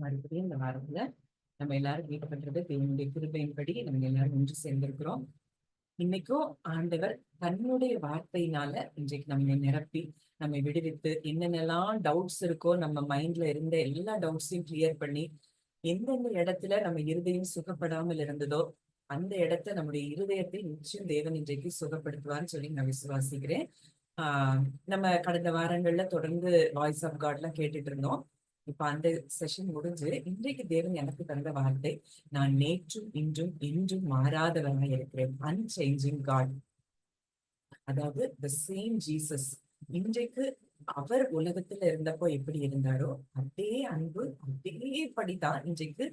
மறுபடியும் இந்த வாரத்துல நம்ம எல்லாரும் மீட் பண்றது தேவனுடைய கிருபையின்படி நம்ம எல்லாரும் ஒன்று சேர்ந்திருக்கிறோம். இன்னைக்கும் ஆண்டவர் தன்னுடைய வார்த்தையினால இன்றைக்கு நம்மை நிரப்பி நம்மை விடுவித்து என்னென்னலாம் டவுட்ஸ் இருக்கோ நம்ம மைண்ட்ல இருந்த எல்லா டவுட்ஸையும் கிளியர் பண்ணி எந்தெந்த இடத்துல நம்ம இருதயம் சுகப்படாமல் இருந்ததோ அந்த இடத்த நம்முடைய இருதயத்தை நிச்சயம் தேவன் இன்றைக்கு சுகப்படுத்துவார்னு சொல்லி நான் விசுவாசிக்கிறேன். ஆஹ் நம்ம கடந்த வாரங்கள்ல தொடர்ந்து வாய்ஸ் ஆஃப் காட்லாம் கேட்டுட்டு இருந்தோம். இப்ப அந்த செஷன் முடிஞ்சு இன்றைக்கு தேவன் எனக்கு தந்த வார்த்தை, நான் நேற்றும் இன்றும் என்றும் மாறாதவனாக இருக்கிறேன். Unchanging God. அதாவது த சேம் ஜீசஸ் இன்றைக்கு அவர் உலகத்துல இருந்தப்போ எப்படி இருந்தாரோ அதே அன்பு அதே படிதான் இன்றைக்கு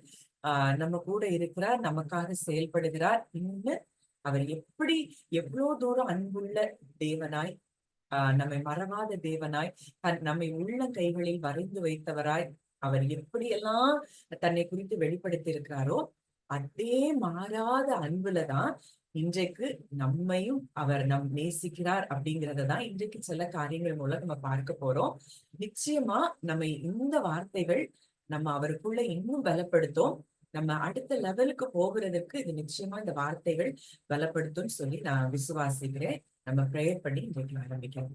நம்ம கூட இருக்கிறார், நமக்காக செயல்படுகிறார். இன்னும் அவர் எப்படி எவ்வளவு தூரம் அன்புள்ள தேவனாய், நம்மை மறவாத தேவனாய், நம்மை உள்ள கைகளில் வரைந்து வைத்தவராய் அவர் எப்படியெல்லாம் தன்னை குறித்து வெளிப்படுத்தி இருக்கிறாரோ அதே மாறாத அன்புலதான் இன்றைக்கு நம்மையும் அவர் நேசிக்கிறார் அப்படிங்கறதான் இன்றைக்கு சில காரியங்கள் மூலம் நம்ம பார்க்க போறோம். நிச்சயமா நம்ம இந்த வார்த்தைகள் நம்ம அவருக்குள்ள இன்னும் பலப்படுத்தும். நம்ம அடுத்த லெவலுக்கு போகிறதுக்கு இது நிச்சயமா இந்த வார்த்தைகள் பலப்படுத்தும் சொல்லி நான் விசுவாசிக்கிறேன். நம்ம பிரேயர் பண்ணி இன்றைக்கு ஆரம்பிக்கலாம்.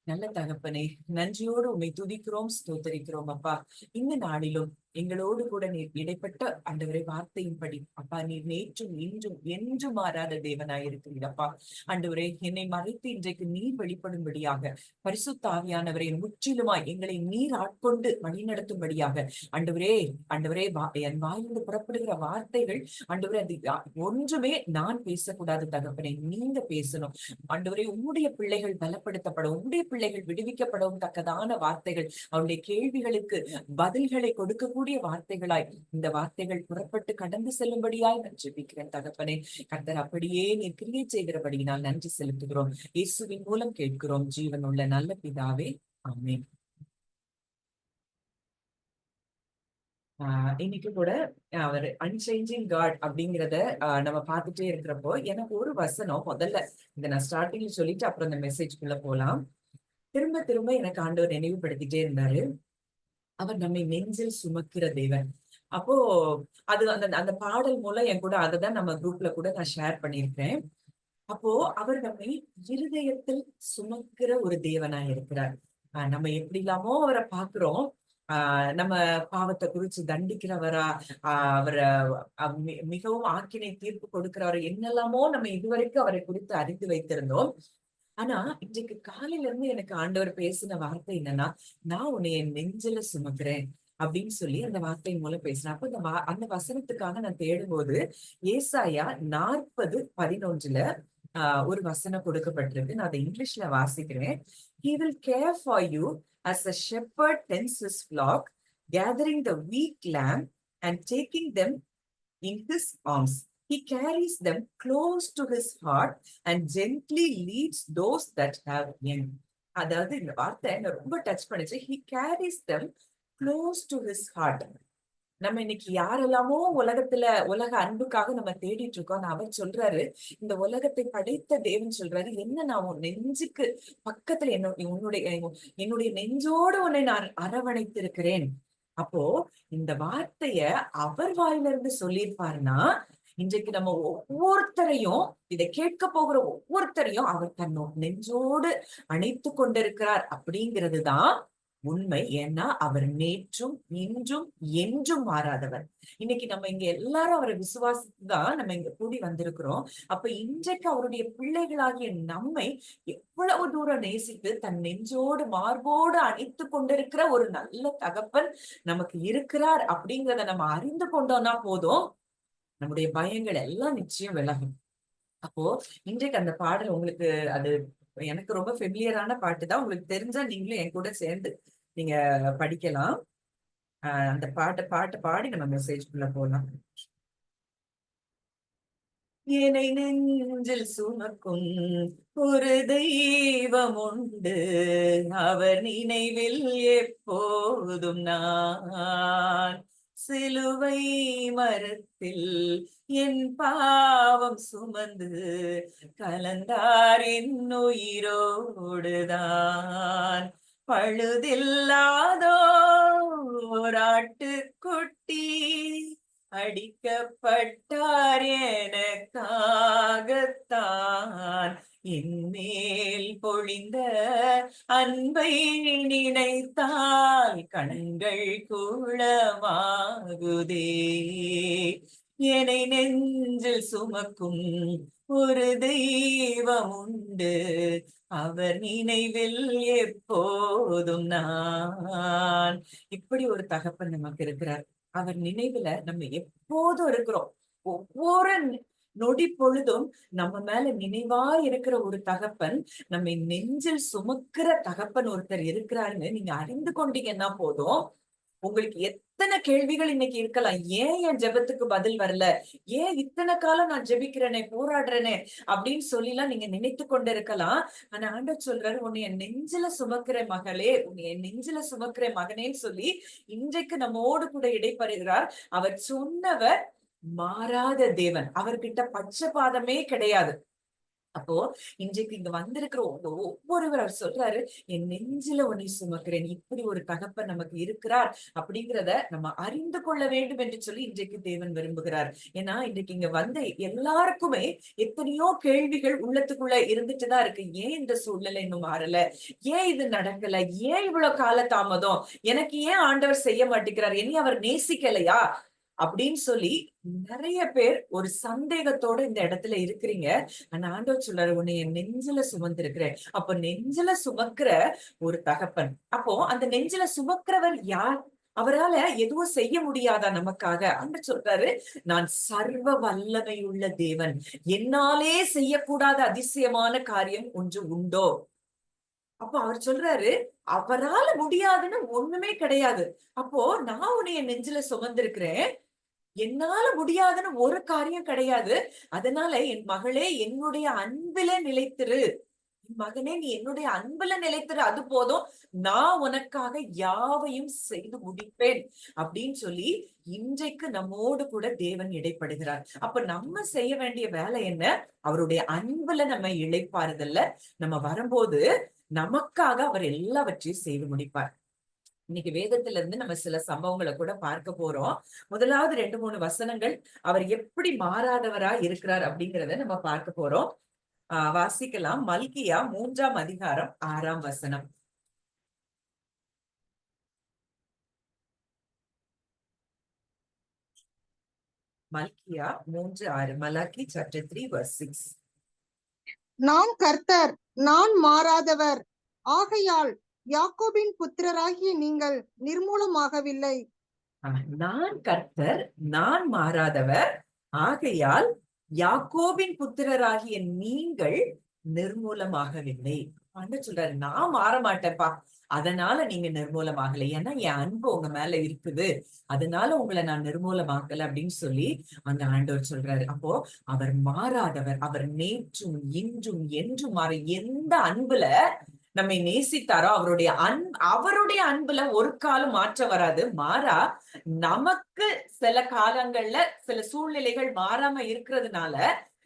நல்ல தகப்பனே, நன்றியோடு உம்மை துதிக்கிறோம், ஸ்தோத்தரிக்கிறோம் அப்பா. இந்த நாளிலும் எங்களோடு கூட நீர் இடைப்பட்ட ஆண்டவரே வார்த்தையின்படி அப்பா, நீர் நேற்றும் இன்றும் என்றும் மாறாத தேவனாயிருக்கிறீரப்பா. ஆண்டவரே, என்னை மறைத்து இன்றைக்கு நீர் வெளிப்படும்படியாக பரிசுத்த ஆவியானவரை முற்றிலுமாய் எங்களை நீர் ஆட்கொண்டு வழிநடத்தும்படியாக ஆண்டவரே, ஆண்டவரே, என் வாயிலிருந்து புறப்படுகிற வார்த்தைகள் ஆண்டவரே அது ஒன்றுமே நான் பேசக்கூடாது தகப்பனே, நீங்க பேசணும். ஆண்டவரே, உம்முடைய பிள்ளைகள் பலப்படுத்தப்படும், உம்முடைய பிள்ளைகள் விடுவிக்கப்படவும் தக்கதான வார்த்தைகள், அவருடைய கேள்விகளுக்கு பதில்களை கொடுக்கக்கூடிய வார்த்தைகளாய் இந்த வார்த்தைகள் புறப்பட்டு கடந்து செல்லும்படியாய் நான் ஜெபிக்கிறேன் தகப்பனே. கர்த்தர் அப்படியே நீர் கிரியை செய்கிறபடியினால் நன்றி செலுத்துகிறோம். இயேசுவின் மூலம் கேட்கிறோம் ஜீவனுள்ள நல்ல பிதாவே, ஆமென். இன்னைக்கு கூட அவர் அன்சேஞ்சிங் காட் அப்படிங்கிறத நம்ம பார்த்துட்டே இருக்கிறப்போ எனக்கு ஒரு வசனம் முதல்ல இந்த நான் ஸ்டார்டிங்ல சொல்லிட்டு அப்புறம் இந்த மெசேஜ்குள்ள போலாம். திரும்ப திரும்ப எனக்கு ஆண்டவர் நினைவுபடுத்திட்டே இருந்தாரு, அவர் நம்மை நெஞ்சில் சுமக்கிற தேவன். அப்போ அது அந்த அந்த பாடல் மூலம் என் கூட அதை தான் நம்ம குரூப்ல கூட நான் ஷேர் பண்ணியிருக்கேன். அப்போ அவர் நம்மை இருதயத்தில் சுமக்கிற ஒரு தேவனா இருக்கிறார். நம்ம எப்படி இல்லாமோ அவரை பாக்குறோம். நம்ம பாவத்தை குறிச்சு தண்டிக்கிறவரா, அவரை மிகவும் ஆக்கினை தீர்ப்பு கொடுக்கிறவரை என்னெல்லாமோ நம்ம இதுவரைக்கும் அவரை குறித்து அறிந்து வைத்திருந்தோம். ஆனா இன்றைக்கு காலையில இருந்து எனக்கு ஆண்டவர் பேசின வார்த்தை என்னன்னா, நான் உன்னை என் நெஞ்சில சுமக்கிறேன் அப்படின்னு சொல்லி அந்த வார்த்தை மூலம் பேசினேன். அப்ப அந்த வசனத்துக்காக நான் தேடும்போது ஏசாயா 40:11 ஒரு வசனம் கொடுக்கப்பட்டிருக்கு. நான் அதை இங்கிலீஷ்ல வாசிக்கிறேன். He will care for you as a shepherd tends his flock, gathering the weak lamb and taking them in his arms. He carries them close to his heart and gently leads those that have young. அதாவது இந்த வார்த்தை என்ன ரொம்ப touch பண்ணுச்சு. He carries them close to his heart. நம்ம இன்னைக்கு யாரெல்லாமோ உலக அன்புக்காக நம்ம தேடிட்டு இருக்கோம். அவர் சொல்றாரு, இந்த உலகத்தை படைத்த தேவன் சொல்றாரு, என்ன நான் உன் நெஞ்சுக்கு பக்கத்துல என்னுடைய நெஞ்சோடு உன்னை நான் அரவணைத்திருக்கிறேன். அப்போ இந்த வார்த்தைய அவர் வாயில இருந்து சொல்லியிருப்பாருன்னா, இன்றைக்கு நம்ம ஒவ்வொருத்தரையும், இதை கேட்க போகிற ஒவ்வொருத்தரையும் அவர் நெஞ்சோடு அணைத்து கொண்டிருக்கிறார் அப்படிங்கிறதுதான் உண்மை. ஏன்னா அவர் நேற்றும் இன்றும் என்றும் மாறாதவர். இன்னைக்கு நம்ம இங்க எல்லாரும் அவரை விசுவாசித்துதான் நம்ம இங்க கூடி வந்திருக்கிறோம். அப்ப இன்றைக்கு அவருடைய பிள்ளைகளாகிய நம்மை எவ்வளவு தூரம் நேசித்து தன் நெஞ்சோடு மார்போடு அணைத்து கொண்டிருக்கிற ஒரு நல்ல தகப்பன் நமக்கு இருக்கிறார் அப்படிங்கிறத நம்ம அறிந்து கொண்டோம்னா போதும், நம்முடைய பயங்கள் எல்லாம் நிச்சயம் விலகும். அப்போ இன்றைக்கு அந்த பாடல் உங்களுக்கு அது எனக்கு ரொம்ப ஃபெமிலியரான பாட்டு தான். உங்களுக்கு தெரிஞ்சா நீங்களும் என் கூட சேர்ந்து நீங்க படிக்கலாம். அந்த பாட்டு பாடி நம்ம மெசேஜ்குள்ள போலாம். என்னை நெஞ்சில் சுமக்கும் ஒரு தெய்வம் உண்டு, அவர் நினைவில் எப்போதும் நான். சிலுவை மரத்தில் என் பாவம் சுமந்து கலந்தார் என் உயிரோடுதான். பழுதில்லாதோ ஓராட்டு குட்டி அடிக்கப்பட்டார் எனக்காகத்தான். என்மேல் பொழிந்த அன்பை நினைத்தால் கண்கள் குளமாகுதே. என்னை நெஞ்சில் சுமக்கும் ஒரு தெய்வம் உண்டு, அவர் நினைவில் எப்போதும் நான். இப்படி ஒரு தகப்பன் நமக்கு இருக்கிறார். அவர் நினைவுல நம்ம எப்போதும் இருக்கிறோம். ஒவ்வொரு நொடி பொழுதும் நம்ம மேல நினைவா இருக்கிற ஒரு தகப்பன், நம்ம நெஞ்சில் சுமக்கிற தகப்பன் ஒருத்தர் இருக்கிறாருன்னு நீங்க அறிந்து கொண்டீங்கன்னா போதும். உங்களுக்கு எத்தனை கேள்விகள் இன்னைக்கு இருக்கலாம். ஏன் என் ஜெபத்துக்கு பதில் வரல, ஏன் இத்தனை காலம் நான் ஜெபிக்கிறேனே, போராடுறேனே அப்படின்னு சொல்லிலாம் நீங்க நினைத்து கொண்டு இருக்கலாம். ஆனா ஆண்டவர் சொல்றாரு, உன்னை என் நெஞ்சில சுமக்கிற மகளே, உன்னை என் நெஞ்சில சுமக்கிற மகனேன்னு சொல்லி இன்றைக்கு நம்மோடு கூட இடைப்படுகிறார். அவர் சொன்னவர் மாறாத தேவன். அவர்கிட்ட பட்சபாதமே கிடையாது. அப்போ இன்றைக்கு இங்க வந்திருக்கிற ஒவ்வொருவர் அவர் சொல்றாரு, என் நெஞ்சில உன்னை சுமக்கிறேன். இப்படி ஒரு தகப்பன் நமக்கு இருக்கிறார் அப்படிங்கிறத நம்ம அறிந்து கொள்ள வேண்டும் என்று சொல்லி இன்றைக்கு தேவன் விரும்புகிறார். ஏன்னா இன்றைக்கு இங்க வந்த எல்லாருக்குமே எத்தனையோ கேள்விகள் உள்ளத்துக்குள்ள இருந்துட்டுதான் இருக்கு. ஏன் இந்த சூழ்நிலை இன்னும் மாறல, ஏன் இது நடக்கல, ஏன் இவ்வளவு கால தாமதம், எனக்கு ஏன் ஆண்டவர் செய்ய மாட்டேங்கிறார், என்னை அவர் நேசிக்கலையா அப்படின்னு சொல்லி நிறைய பேர் ஒரு சந்தேகத்தோட இந்த இடத்துல இருக்கிறீங்க. ஆனா ஆண்டவர் சொல்றாரு, உன்னை என் நெஞ்சில சுமந்திருக்கிறேன். அப்ப நெஞ்சில சுமக்கிற ஒரு தகப்பன். அப்போ அந்த நெஞ்சில சுமக்கிறவர் யார்? அவரால எதுவும் செய்ய முடியாதா நமக்காக? ஆண்டவர் சொல்றாரு, நான் சர்வ வல்லமையுள்ள தேவன், என்னாலே செய்யக்கூடாத அதிசயமான காரியம் ஒன்று உண்டோ? அப்போ அவர் சொல்றாரு, அவரால முடியாதுன்னு ஒண்ணுமே கிடையாது. அப்போ நான் உன்னைய நெஞ்சில சுமந்திருக்கிறேன், என்னால முடியாதுன்னு ஒரு காரியம் கிடையாது. அதனால என் மகளே, என்னுடைய அன்பில நிலைத்திரு. என் மகனே, நீ என்னுடைய அன்புல நிலைத்திரு, அது போதும். நான் உனக்காக யாவையும் செய்து முடிப்பேன் அப்படின்னு சொல்லி இன்றைக்கு நம்மோடு கூட தேவன் இடைப்படுகிறார். அப்ப நம்ம செய்ய வேண்டிய வேலை என்ன? அவருடைய அன்புல நம்ம இளைப்பாறுதல்ல நம்ம வரும்போது நமக்காக அவர் எல்லாவற்றையும் செய்து முடிப்பார். இன்னைக்கு வேதத்துல இருந்து நம்ம சில சம்பவங்களை கூட பார்க்க போறோம். முதலாவது 2-3 வசனங்கள் அவர் எப்படி மாறாதவரா இருக்கிறார் அப்படிங்கிறத நம்ம பார்க்க போறோம். வாசிக்கலாம். மல்கியா 3ஆம் அதிகாரம் 6ஆம் வசனம். மல்கியா 3:6. Malachi chapter 3 verse 6. நான் கர்த்தர், நான் மாறாதவர், ஆகையால் யாக்கோபின் புத்திரராகிய நீங்கள் நிர்மூலமாகவில்லை. நான் கர்த்தர், நான் மாறாதவர், ஆகையால் யாக்கோபின் புத்திரராகிய நீங்கள் நிர்மூலமாகவில்லை. ஆண்டவர் சொல்றாரு, நான் மாற மாட்டேன்ப்பா, அதனால நீங்க நிர்மூலமாகலை. ஏன்னா என் அன்பு உங்க மேல இருக்குது, அதனால உங்களை நான் நிர்மூலமாக்கல அப்படின்னு சொல்லி அந்த ஆண்டவர் சொல்றாரு. அப்போ அவர் மாறாதவர், அவர் நேற்றும் இன்றும் என்றும் மாற. எந்த அன்புல நம்மை நேசித்தாரோ அவருடைய அன்புல ஒரு காலம் மாற்றம் வராது. மாறா நமக்கு சில காலங்கள்ல சில சூழ்நிலைகள் மாறாம இருக்கிறதுனால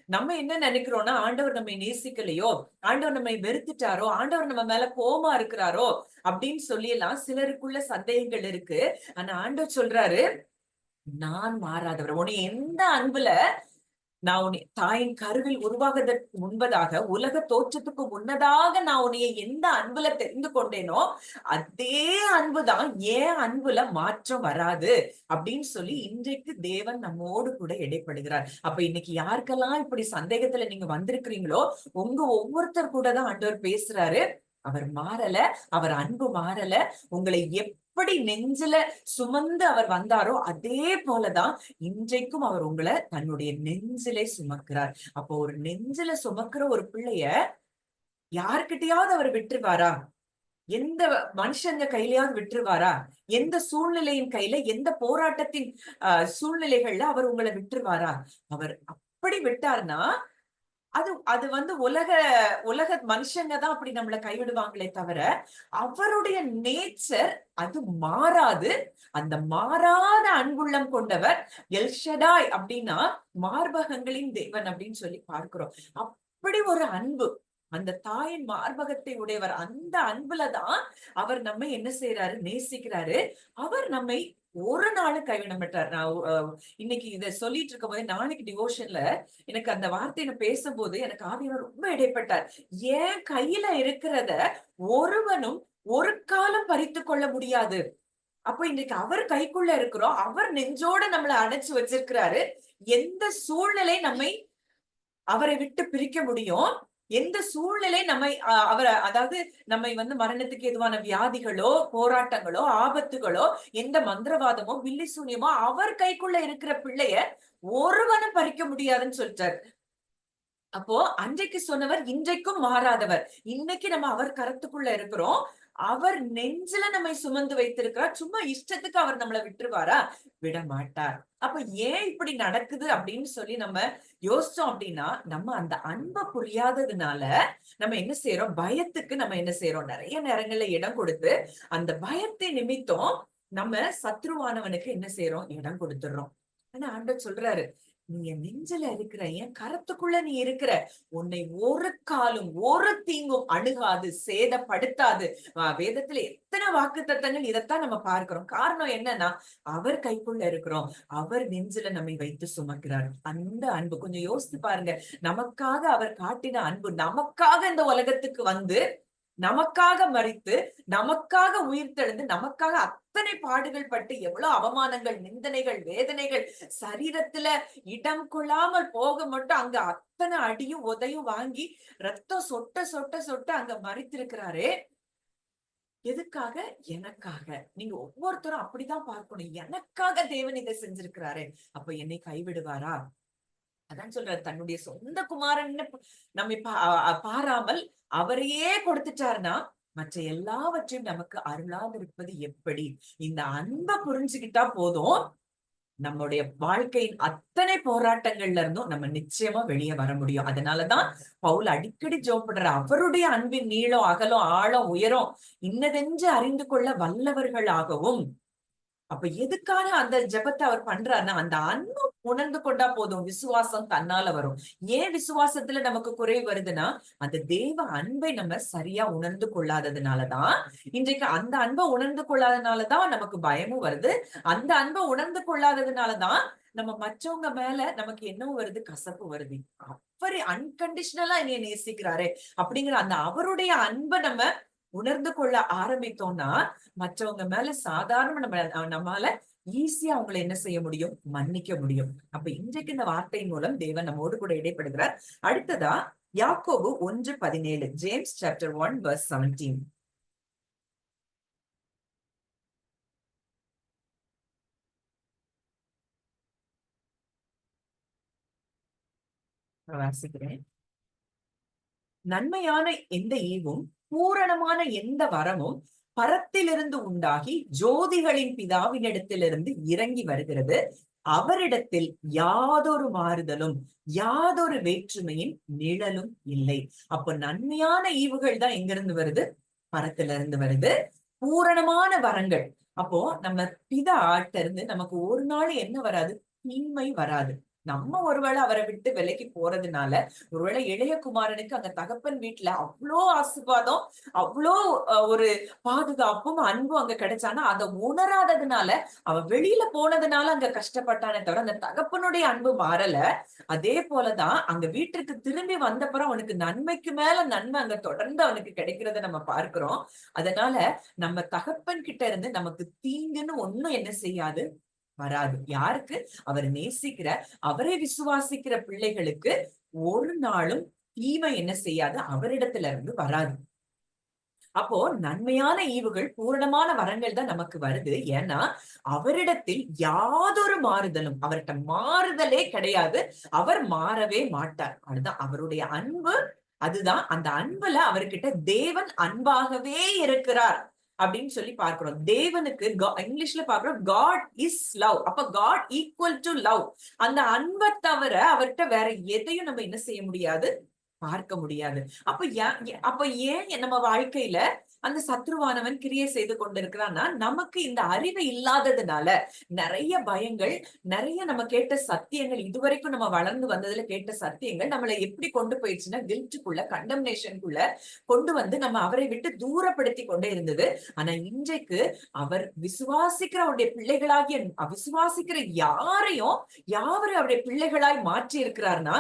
நம்ம என்ன நினைக்கிறோம்னா, ஆண்டவர் நம்மை நேசிக்கலையோ, ஆண்டவர் நம்மை வெறுத்துட்டாரோ, ஆண்டவர் நம்ம மேல கோபமா இருக்கிறாரோ அப்படின்னு சொல்லி எல்லாம் சிலருக்குள்ள சந்தேகங்கள் இருக்கு. ஆனா ஆண்டவர் சொல்றாரு, நான் மாறாதவர். உன்னை எந்த அன்புல நான் உன்னை தாயின் கருவில் உருவாகுவதற்கு முன்பதாக, உலக தோற்றத்துக்கு முன்னதாக நான் உன்னைய எந்த அன்புல தெரிந்து கொண்டேனோ அதே அன்புதான் ஏன் அன்புல மாற்றம் வராது அப்படின்னு சொல்லி இன்றைக்கு தேவன் நம்மோடு கூட இடைப்படுகிறார். அப்ப இன்னைக்கு யாருக்கெல்லாம் இப்படி சந்தேகத்துல நீங்க வந்திருக்கிறீங்களோ, உங்க ஒவ்வொருத்தர் கூட தான் ஆண்டவர் பேசுறாரு. அவர் மாறல, அவர் அன்பு மாறல. உங்களை எப்படி நெஞ்சில சுமந்து அவர் வந்தாரோ அதே போலதான் இன்றைக்கும் அவர் உங்களை தன்னுடைய நெஞ்சிலே சுமக்கிறார். அப்போ ஒரு நெஞ்சில சுமக்கிற ஒரு பிள்ளைய யாருக்கிட்டையாவது அவர் விட்டுருவாரா? எந்த மனுஷங்க கையிலயாவது விட்டுருவாரா? எந்த சூழ்நிலையின் கையில, எந்த போராட்டத்தின் சூழ்நிலைகள்ல அவர் உங்களை விட்டுருவாரா? அவர் அப்படி விட்டார்னா அது உலக மனுஷங்க தான் அப்படி நம்மளை கைவிடுவாங்களே தவிர, அவருடைய நேச்சர் அது மாறாது. அந்த மாறாத அன்புள்ளம் கொண்டவர் எல்ஷடாய் அப்படின்னா மார்பகங்களின் தேவன் அப்படின்னு சொல்லி பார்க்கிறோம். அப்படி ஒரு அன்பு அந்த தாயின் மார்பகத்தை உடையவர். அந்த அன்புலதான் அவர் நம்மை என்ன செய்யறாரு, நேசிக்கிறாரு. அவர் நம்மை ஒரு நாளும் கைவிட மாட்டார். நான் இன்னைக்கு இத சொல்லிட்டு இருக்கும் போது, நாளைக்கு டிவோஷன்ல எனக்கு அந்த வார்த்தையை பேசும்போது எனக்கு ஆவியானவர் ரொம்ப இடைப்பட்டார். என் கையில இருக்கிறத ஒருவனும் ஒரு காலம் பறித்து கொள்ள முடியாது. அப்ப இன்னைக்கு அவர் கைக்குள்ள இருக்கிறோம். அவர் நெஞ்சோட நம்மளை அணைச்சு வச்சிருக்கிறாரு. எந்த சூழ்நிலை நம்மை அவரை விட்டு பிரிக்க முடியும்? எந்த சூழ்நிலை நம்மை அவரை, அதாவது நம்மை மரணத்துக்கு எதுவான வியாதிகளோ, போராட்டங்களோ, ஆபத்துகளோ, எந்த மந்திரவாதமோ, வில்லி சூனியமோ அவர் கைக்குள்ள இருக்கிற பிள்ளைய ஒருவனும் பறிக்க முடியாதுன்னு சொல்லிட்டார். அப்போ அன்றைக்கு சொன்னவர் இன்றைக்கும் மாறாதவர். இன்னைக்கு நம்ம அவர் கரத்துக்குள்ள இருக்கிறோம். அவர் நெஞ்சில நம்மை சுமந்து வைத்திருக்கிறார். சும்மா இஷ்டத்துக்கு அவர் நம்மளை விட்டுருவாரா? விட மாட்டார். அப்ப ஏன் இப்படி நடக்குது அப்படின்னு சொல்லி நம்ம யோசிச்சோம் அப்படின்னா, நம்ம அந்த அன்பை புரியாததுனால நம்ம என்ன செய்யறோம், பயத்துக்கு நம்ம என்ன செய்யறோம், நிறைய நேரங்கள்ல இடம் கொடுத்து அந்த பயத்தை நிமித்தம் நம்ம சத்ருவானவனுக்கு என்ன செய்யறோம், இடம் கொடுத்துடுறோம். ஆனா ஆண்டவர் சொல்றாரு, நீ என் நெஞ்சில இருக்கிற, என் கரத்துக்குள்ள நீ இருக்கிற, உன்னை ஒரு காலும் ஒரு தீங்கும் அணுகாது, சேதப்படுத்தாது. வேதத்துல எத்தனை வாக்குத்தத்தங்கள் இதைத்தான் நம்ம பார்க்கிறோம். காரணம் என்னன்னா, அவர் கைக்குள்ள இருக்கிறோம். அவர் நெஞ்சில நம்மை வைத்து சுமக்கிறார். அந்த அன்பு கொஞ்சம் யோசித்து பாருங்க. நமக்காக அவர் காட்டின அன்பு, நமக்காக இந்த உலகத்துக்கு வந்து, நமக்காக மரித்து, நமக்காக உயிர்த்தெழுந்து, நமக்காக அத்தனை பாடுகள் பட்டு, எவ்வளவு அவமானங்கள், நிந்தனைகள், வேதனைகள், சரீரத்துல இடம் கொள்ளாமல் போக மட்டும் அங்க அத்தனை அடியும் உதையும் வாங்கி ரத்தம் சொட்ட சொட்ட சொட்ட அங்க மரித்திருக்கிறாரே. எதுக்காக? எனக்காக. நீங்க ஒவ்வொருத்தரும் அப்படிதான் பார்க்கணும். எனக்காக தேவன் இதை செஞ்சிருக்கிறாரு. அப்ப என்னை கைவிடுவாரா? அதான் சொல்றாரு, தன்னுடைய சொந்த குமாரன் நம்மை பாராமல் அவரையே கொடுத்துட்டாருன்னா மற்ற எல்லாவற்றையும் நமக்கு அருளாதிருப்பது எப்படி? இந்த அன்பை புரிஞ்சுக்கிட்டா போதும், நம்முடைய வாழ்க்கையின் அத்தனை போராட்டங்கள்ல இருந்தும் நம்ம நிச்சயமா வெளியே வர முடியும். அதனாலதான் பவுல் அடிக்கடி ஜெபப்படுற, அவருடைய அன்பின் நீளம், அகலம், ஆழம், உயரம் இன்னதென்று அறிந்து கொள்ள வல்லவர்களாகவும். அப்ப எதுக்காக அந்த ஜெபத்தை அவர் பண்றாருன்னா, அந்த அன்பு உணர்ந்து கொண்டா போதும், விசுவாசம் தன்னால வரும். ஏன் விசுவாசத்துல நமக்கு குறைவு வருதுன்னா, அந்த தேவ அன்பை நம்ம சரியா உணர்ந்து கொள்ளாததுனாலதான். இன்றைக்கு அந்த அன்பை உணர்ந்து கொள்ளாததுனாலதான் நமக்கு பயமும் வருது. அந்த அன்பை உணர்ந்து கொள்ளாததுனாலதான் நம்ம மற்றவங்க மேல நமக்கு என்ன வருது, கசப்பு வருது. அவரு அன்கண்டிஷனலா என்னைய நேசிக்கிறாரு அப்படிங்கிற அந்த அவருடைய அன்பை நம்ம உணர்ந்து கொள்ள ஆரம்பித்தோம்னா, மற்றவங்க மேல சாதாரண நம்மால ஈஸியா அவங்களை என்ன செய்ய முடியும், மன்னிக்க முடியும். அப்ப இன்றைக்கு இந்த வார்த்தையின் மூலம் தேவன் நம்மோடு கூட இடைப்படுகிறார். அடுத்ததா யாக்கோபு 1:17, ஜேம்ஸ் சாப்டர் 1 verse 17. வாசிக்கிறேன். நன்மையான எந்த ஈவும் பூரணமான எந்த வரமும் பரத்திலிருந்து உண்டாகி ஜோதிகளின் பிதாவினிடத்திலிருந்து இறங்கி வருகிறது. அவரிடத்தில் யாதொரு மாறுதலும் யாதொரு வேற்றுமையின் நிழலும் இல்லை. அப்ப நன்மையான ஈவுகள் தான் எங்கிருந்து வருது? பரத்திலிருந்து வருது. பூரணமான வரங்கள், அப்போ நம்ம பிதா ஆட்ட இருந்து நமக்கு ஒரு நாள் என்ன வராது, தீமை வராது. நம்ம ஒருவேளை அவரை விட்டு விலைக்கு போறதுனால, ஒருவேளை இளைய குமாரனுக்கு அங்க தகப்பன் வீட்டுல அவ்வளோ ஆசீர்வாதம், அவ்வளோ ஒரு பாதுகாப்பும் அன்பும் அங்க கிடைச்சானா, அதை உணராததுனால, அவன் வெளியில போனதுனால அங்க கஷ்டப்பட்டானே தவிர அந்த தகப்பனுடைய அன்பு மாறல. அதே போலதான் அங்க வீட்டுக்கு திரும்பி வந்தப்பறம் அவனுக்கு நன்மைக்கு மேல நன்மை அங்க தொடர்ந்து அவனுக்கு கிடைக்கிறத நம்ம பார்க்கிறோம். அதனால நம்ம தகப்பன் கிட்ட இருந்து நமக்கு தீங்குன்னு ஒண்ணும் என்ன செய்யாது, வராது. யாருக்கு? அவர் நேசிக்கிற, அவரை விசுவாசிக்கிற பிள்ளைகளுக்கு ஒரு நாளும் தீமை என்ன செய்யாது, அவரிடத்துல இருந்து வராது. அப்போ நன்மையான ஈவுகள், பூரணமான வரங்கள் தான் நமக்கு வருது. ஏன்னா அவரிடத்தில் யாதொரு மாறுதலும், அவர்கிட்ட மாறுதலே கிடையாது. அவர் மாறவே மாட்டார். அதுதான் அவருடைய அன்பு. அதுதான் அந்த அன்புல அவர்கிட்ட தேவன் அன்பாகவே இருக்கிறார் அப்படின்னு சொல்லி பார்க்கிறோம். தேவனுக்கு இங்கிலீஷ்ல பார்க்கிறோம், காட் இஸ் லவ். அப்ப காட் ஈக்குவல் டு லவ். அந்த அன்பை தவிர அவர்கிட்ட வேற எதையும் நம்ம என்ன செய்ய முடியாது, பார்க்க முடியாது. அப்ப ஏன் நம்ம வாழ்க்கையில அந்த சத்ருவானவன் கிரியை செய்து கொண்டிருக்கிறான்னா நமக்கு இந்த அறிவு இல்லாததுனால நிறைய பயங்கள், நிறைய நம்ம கேட்ட சத்தியங்கள், இதுவரைக்கும் நம்ம வளர்ந்து வந்ததுல கேட்ட சத்தியங்கள் நம்மளை எப்படி கொண்டு போயிடுச்சுன்னா கில்ட்டுக்குள்ள, கண்டம்னேஷனுக்குள்ள கொண்டு வந்து நம்ம அவரை விட்டு தூரப்படுத்தி கொண்டே இருந்தது. ஆனா இன்றைக்கு அவர் விசுவாசிக்கிற அவருடைய பிள்ளைகளாகிய விசுவாசிக்கிற யாரையும் அவருடைய பிள்ளைகளாய் மாற்றி இருக்கிறார்னா,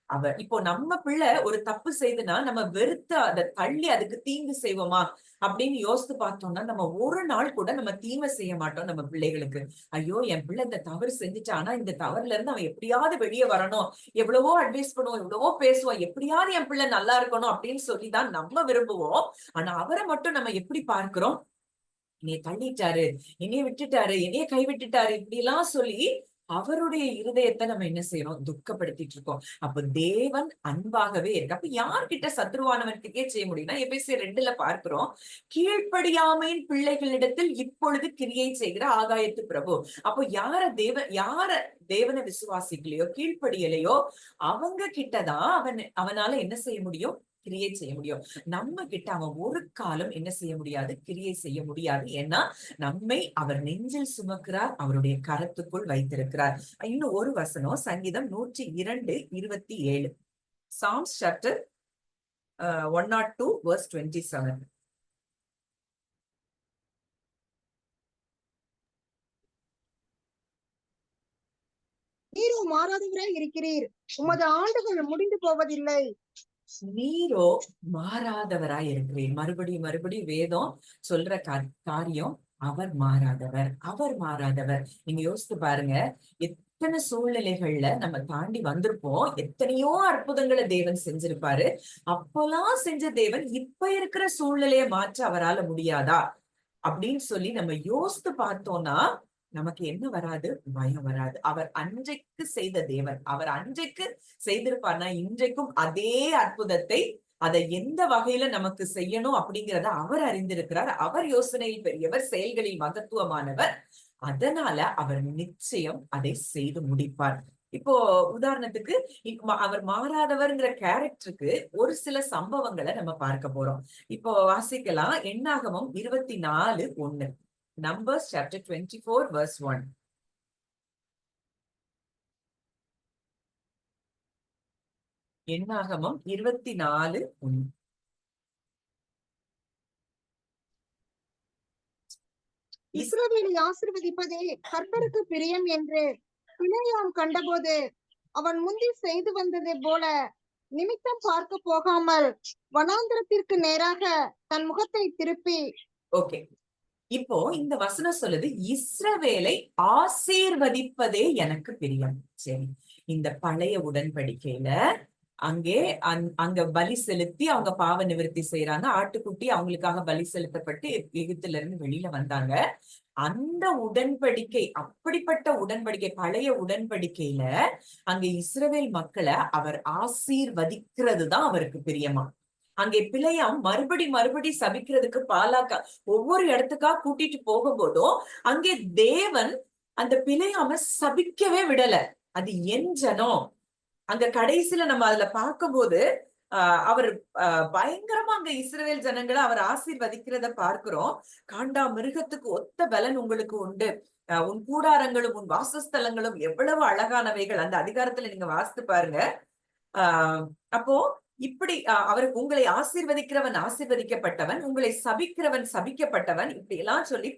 அவர் இப்போ நம்ம பிள்ளை ஒரு தப்பு செய்துனா நம்ம வெறுத்து அதை தள்ளி அதுக்கு தீங்கு செய்வோமா அப்படின்னு யோசித்து பார்த்தோம்னா, நம்ம ஒரு நாள் கூட நம்ம தீமை செய்ய மாட்டோம் நம்ம பிள்ளைகளுக்கு. ஐயோ என் பிள்ளை இந்த தவறு செஞ்சுட்டான், ஆனா இந்த தவறுல இருந்து அவன் எப்படியாவது வெளியே வரணும், எவ்வளவோ அட்வைஸ் பண்ணுவோம், எவ்வளவோ பேசுவோம், எப்படியாவது என் பிள்ளை நல்லா இருக்கணும் அப்படின்னு சொல்லிதான் நம்ம விரும்புவோம். ஆனா அவரை மட்டும் நம்ம எப்படி பார்க்கிறோம்? என்னைய தள்ளிட்டாரு, என்னைய விட்டுட்டாரு, என்னைய கைவிட்டுட்டாரு, இப்படி எல்லாம் சொல்லி அவருடைய இருதயத்தை நம்ம என்ன செய்யறோம்? துக்கப்படுத்திட்டு இருக்கோம். அப்ப தேவன் அன்பாகவே இருக்கு. அப்ப யார்கிட்ட சத்ருவானவன் கிட்டே செய்ய முடியும்னா, எபேசியர் 2ல பார்க்கிறோம், கீழ்ப்படியாமையின் பிள்ளைகளிடத்தில் இப்பொழுது கிரியை செய்கிற ஆகாயத்து பிரபு. அப்போ யார தேவனை விசுவாசிக்கலையோ, கீழ்ப்படியலையோ, அவங்க கிட்டதான் அவனால என்ன செய்ய முடியும்? கிரியை செய்ய முடியும். நம்ம கிட்ட அவன் ஒரு காலம் என்ன செய்ய முடியாது? கிரியை செய்ய முடியாது. ஏன்னா நம்மை அவர் நெஞ்சில் சுமக்கிறார், அவருடைய கரத்துக்குள் வைத்திருக்கிறார். இன்னும் ஒரு வசனம், சங்கீதம் 102:27, Psalms chapter 102 verse 27. நீரோ மாறாதவராய் இருக்கிறீர், உமது ஆண்டுகள் முடிந்து போவதில்லை. நீரோ மாறாதவராய் இருக்கிறீர். மறுபடியும் வேதம் சொல்ற காரியம், அவர் மாறாதவர், அவர் மாறாதவர். நீங்க யோசித்து பாருங்க, எத்தனை சூழ்நிலைகள்ல நம்ம தாண்டி வந்திருப்போம், எத்தனையோ அற்புதங்களை தேவன் செஞ்சிருப்பாரு. அப்பெல்லாம் செஞ்ச தேவன் இப்ப இருக்கிற சூழ்நிலையை மாற்ற அவரால முடியாதா அப்படின்னு சொல்லி நம்ம யோசித்து பார்த்தோம்னா நமக்கு என்ன வராது? பயம் வராது. அவர் அன்றைக்கு செய்த தேவன், அவர் அன்றைக்கு செய்திருப்பார்னா இன்றைக்கும் அதே அற்புதத்தை அதை எந்த வகையில நமக்கு செய்யணும் அப்படிங்கிறத அவர் அறிந்திருக்கிறார். அவர் யோசனையில் பெரியவர், செயல்களில் மகத்துவமானவர். அதனால அவர் நிச்சயம் அதை செய்து முடிப்பார். இப்போ உதாரணத்துக்கு அவர் மாறாதவர்ங்கிற கேரக்டருக்கு ஒரு சில சம்பவங்களை நம்ம பார்க்க போறோம். இப்போ வாசிக்கலாம், என்னாகமம் 24:1, Numbers chapter 24 verse 1. என்னாகமம் 24:1. இஸ்ரவேலை ஆசீர்வதிப்பதே கர்த்தருக்கு பிரியம் என்று பிலேயாம் கண்டபோது அவன் முந்தி செய்து வந்ததை போல நிமித்தம் பார்க்க போகாமல் வனாந்திரத்திற்கு நேராக தன் முகத்தை திருப்பி. ஓகே, இப்போ இந்த வசனம் சொல்லுது, இஸ்ரவேலை ஆசீர்வதிப்பதே எனக்கு பிரியம். சரி, இந்த பழைய உடன்படிக்கையில அங்க பலி செலுத்தி அவங்க பாவ நிவர்த்தி செய்யறாங்க. ஆட்டுக்குட்டி அவங்களுக்காக பலி செலுத்தப்பட்டு எகிப்துல இருந்து வெளியில வந்தாங்க. அந்த உடன்படிக்கை, அப்படிப்பட்ட உடன்படிக்கை, பழைய உடன்படிக்கையில அங்க இஸ்ரவேல் மக்களை அவர் ஆசீர்வதிக்கிறது தான் அவருக்கு பிரியமா. அங்கே பிழையாம் மறுபடி சபிக்கிறதுக்கு பாலாக்கா ஒவ்வொரு இடத்துக்கா கூட்டிட்டு போகும்போதும் அங்கே தேவன் அந்த பிழையாம சபிக்கவே விடல. அது என் ஜனம். அங்க கடைசியில நம்ம அதுல பார்க்கும்போது அவர் பயங்கரமா அங்க இஸ்ரவேல் ஜனங்களை அவர் ஆசீர்வதிக்கிறத பார்க்கிறோம். காண்டா மிருகத்துக்கு ஒத்த பலன் உங்களுக்கு உண்டு, உன் கூடாரங்களும் உன் வாசஸ்தலங்களும் எவ்வளவு அழகானவைகள். அந்த அதிகாரத்துல நீங்க வாசித்து பாருங்க. அப்போ இப்படி அவருக்கு உங்களை ஆசீர்வதிக்கிறவன் ஆசீர்வதிக்கப்பட்டவன், உங்களை சபிக்கிறவன் சபிக்கப்பட்டவன், இப்படி எல்லாம் சொல்லி